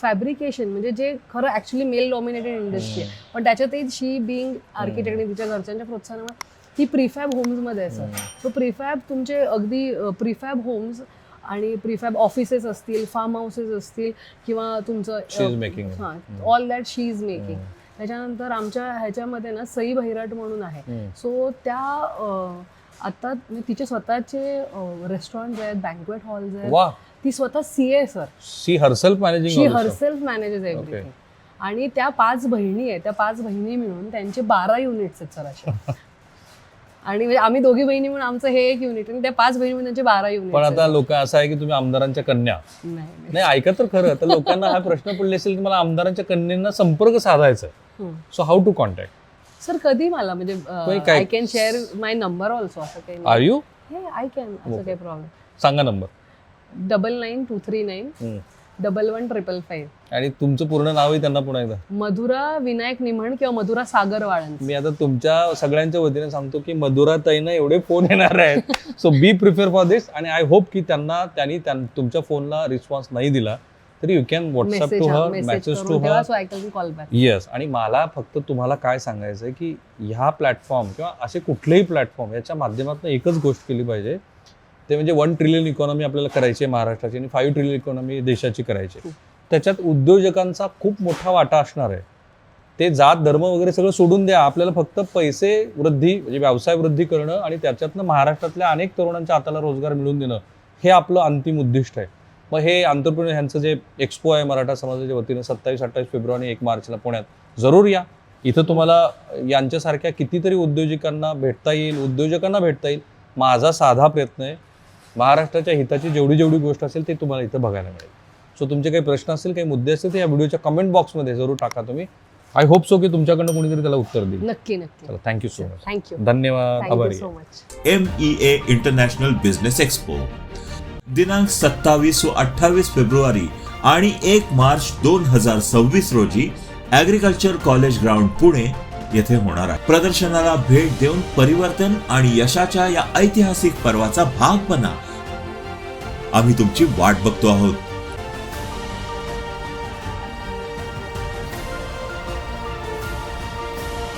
फॅब्रिकेशन म्हणजे जे खरं ॲक्च्युली मेल डॉमिनेटेड इंडस्ट्री आहे, पण त्याच्यातही शी बिंग आर्किटेक्ट आणि तिच्या घरच्यांच्या प्रोत्साहनामुळे ती प्रीफॅब होम्समध्ये आहे सर. तो प्रीफॅब तुमचे अगदी प्रीफॅब होम्स आणि प्रीफॅब ऑफिसेस असतील, फार्म हाऊसेस असतील किंवा तुमचं हां all that she is making. त्याच्यानंतर आमच्या ह्याच्यामध्ये ना सई बहिराट म्हणून आहे. सो त्या आता तिचे स्वतःचे रेस्टॉरंट आहेत, बँक्वेट हॉल्स आहेत. ती स्वतः CA सर. शी हरसेल्फ मॅनेजेस एव्हरीथिंग. आणि त्या 5 बहिणी आहेत, त्या 5 बहिणी मिळून त्यांचे 12 युनिट्स आहेत सर असे. आणि म्हणजे आम्ही दोघी बहिणी म्हणून आमचं हे 1 युनिट आणि त्या 5 बहिणी म्हणून त्यांचे 12 युनिट. पण आता लोक असं आहे की तुम्ही आमदारांच्या कन्या नाही ऐका तर खरं तर लोकांना हा प्रश्न पडले असेल की मला आमदारांच्या कन्यांना संपर्क साधायचा. So how to contact sir? कधी मला म्हणजे I can share my number also. असं काही आर यू आय कॅन, असं काही प्रॉब्लेम. सांगा नंबर. 992391 11555. आणि तुमचं पूर्ण नावही त्यांना पुन्हा एकदा. मधुरा विनायक निमण किंवा मधुरा सागर वाळंज. मी आता तुमच्या सगळ्यांच्या वतीने सांगतो की मधुरा ताईंना एवढे फोन येणार आहेत. सो बी प्रिपेअर फॉर दिस. आणि आय होप की त्यांनी तुमच्या फोनला रिस्पॉन्स नाही दिला तरी you can WhatsApp to her, message to her. Yes. आणि मला फक्त तुम्हाला काय सांगायचं आहे की ह्या प्लॅटफॉर्म किंवा असे कुठलेही प्लॅटफॉर्म याच्या माध्यमातून एकच गोष्ट केली पाहिजे, ते म्हणजे 1 ट्रिलियन इकॉनॉमी आपल्याला करायची आहे महाराष्ट्राची आणि 5 ट्रिलियन इकॉनॉमी देशाची करायची. त्याच्यात उद्योजकांचा खूप मोठा वाटा असणार आहे. ते जात धर्म वगैरे सगळं सोडून द्या. आपल्याला फक्त पैसे वृद्धी म्हणजे व्यवसाय वृद्धी करणं आणि त्याच्यातनं महाराष्ट्रातल्या अनेक तरुणांच्या हाताला रोजगार मिळवून देणं हे आपलं अंतिम उद्दिष्ट आहे. मग हे एंटरप्रेन्योर ह्यांचं जे एक्सपो आहे मराठा समाजाच्या वतीने 27-28 फेब्रुवारी 1 मार्चला पुण्यात जरूर या. इथं तुम्हाला यांच्यासारख्या कितीतरी उद्योजकांना भेटता येईल. माझा साधा प्रयत्न आहे. महाराष्ट्राच्या हिताची जेवढी गोष्ट असेल ते तुम्हाला इथं बघायला मिळेल. सो तुमचे काही प्रश्न असतील, काही मुद्दे असतील तर या व्हिडिओच्या कमेंट बॉक्समध्ये जरूर टाका तुम्ही. आय होप सो की तुमच्याकडनं कोणीतरी त्याला उत्तर देईल. नक्की. चला, थँक्यू सो मच. थँक्यू. धन्यवाद. आभारी. MEA इंटरनॅशनल बिझनेस एक्सपो दिनांक 27 व 28 फेब्रुवारी आणि 1 मार्च 2026 रोजी ॲग्रिकल्चर कॉलेज ग्राउंड पुणे येथे होणार आहे. प्रदर्शनाला भेट देऊन परिवर्तन आणि यशाच्या या ऐतिहासिक पर्वाचा भाग बना. आम्ही तुमची वाट बघतो आहोत.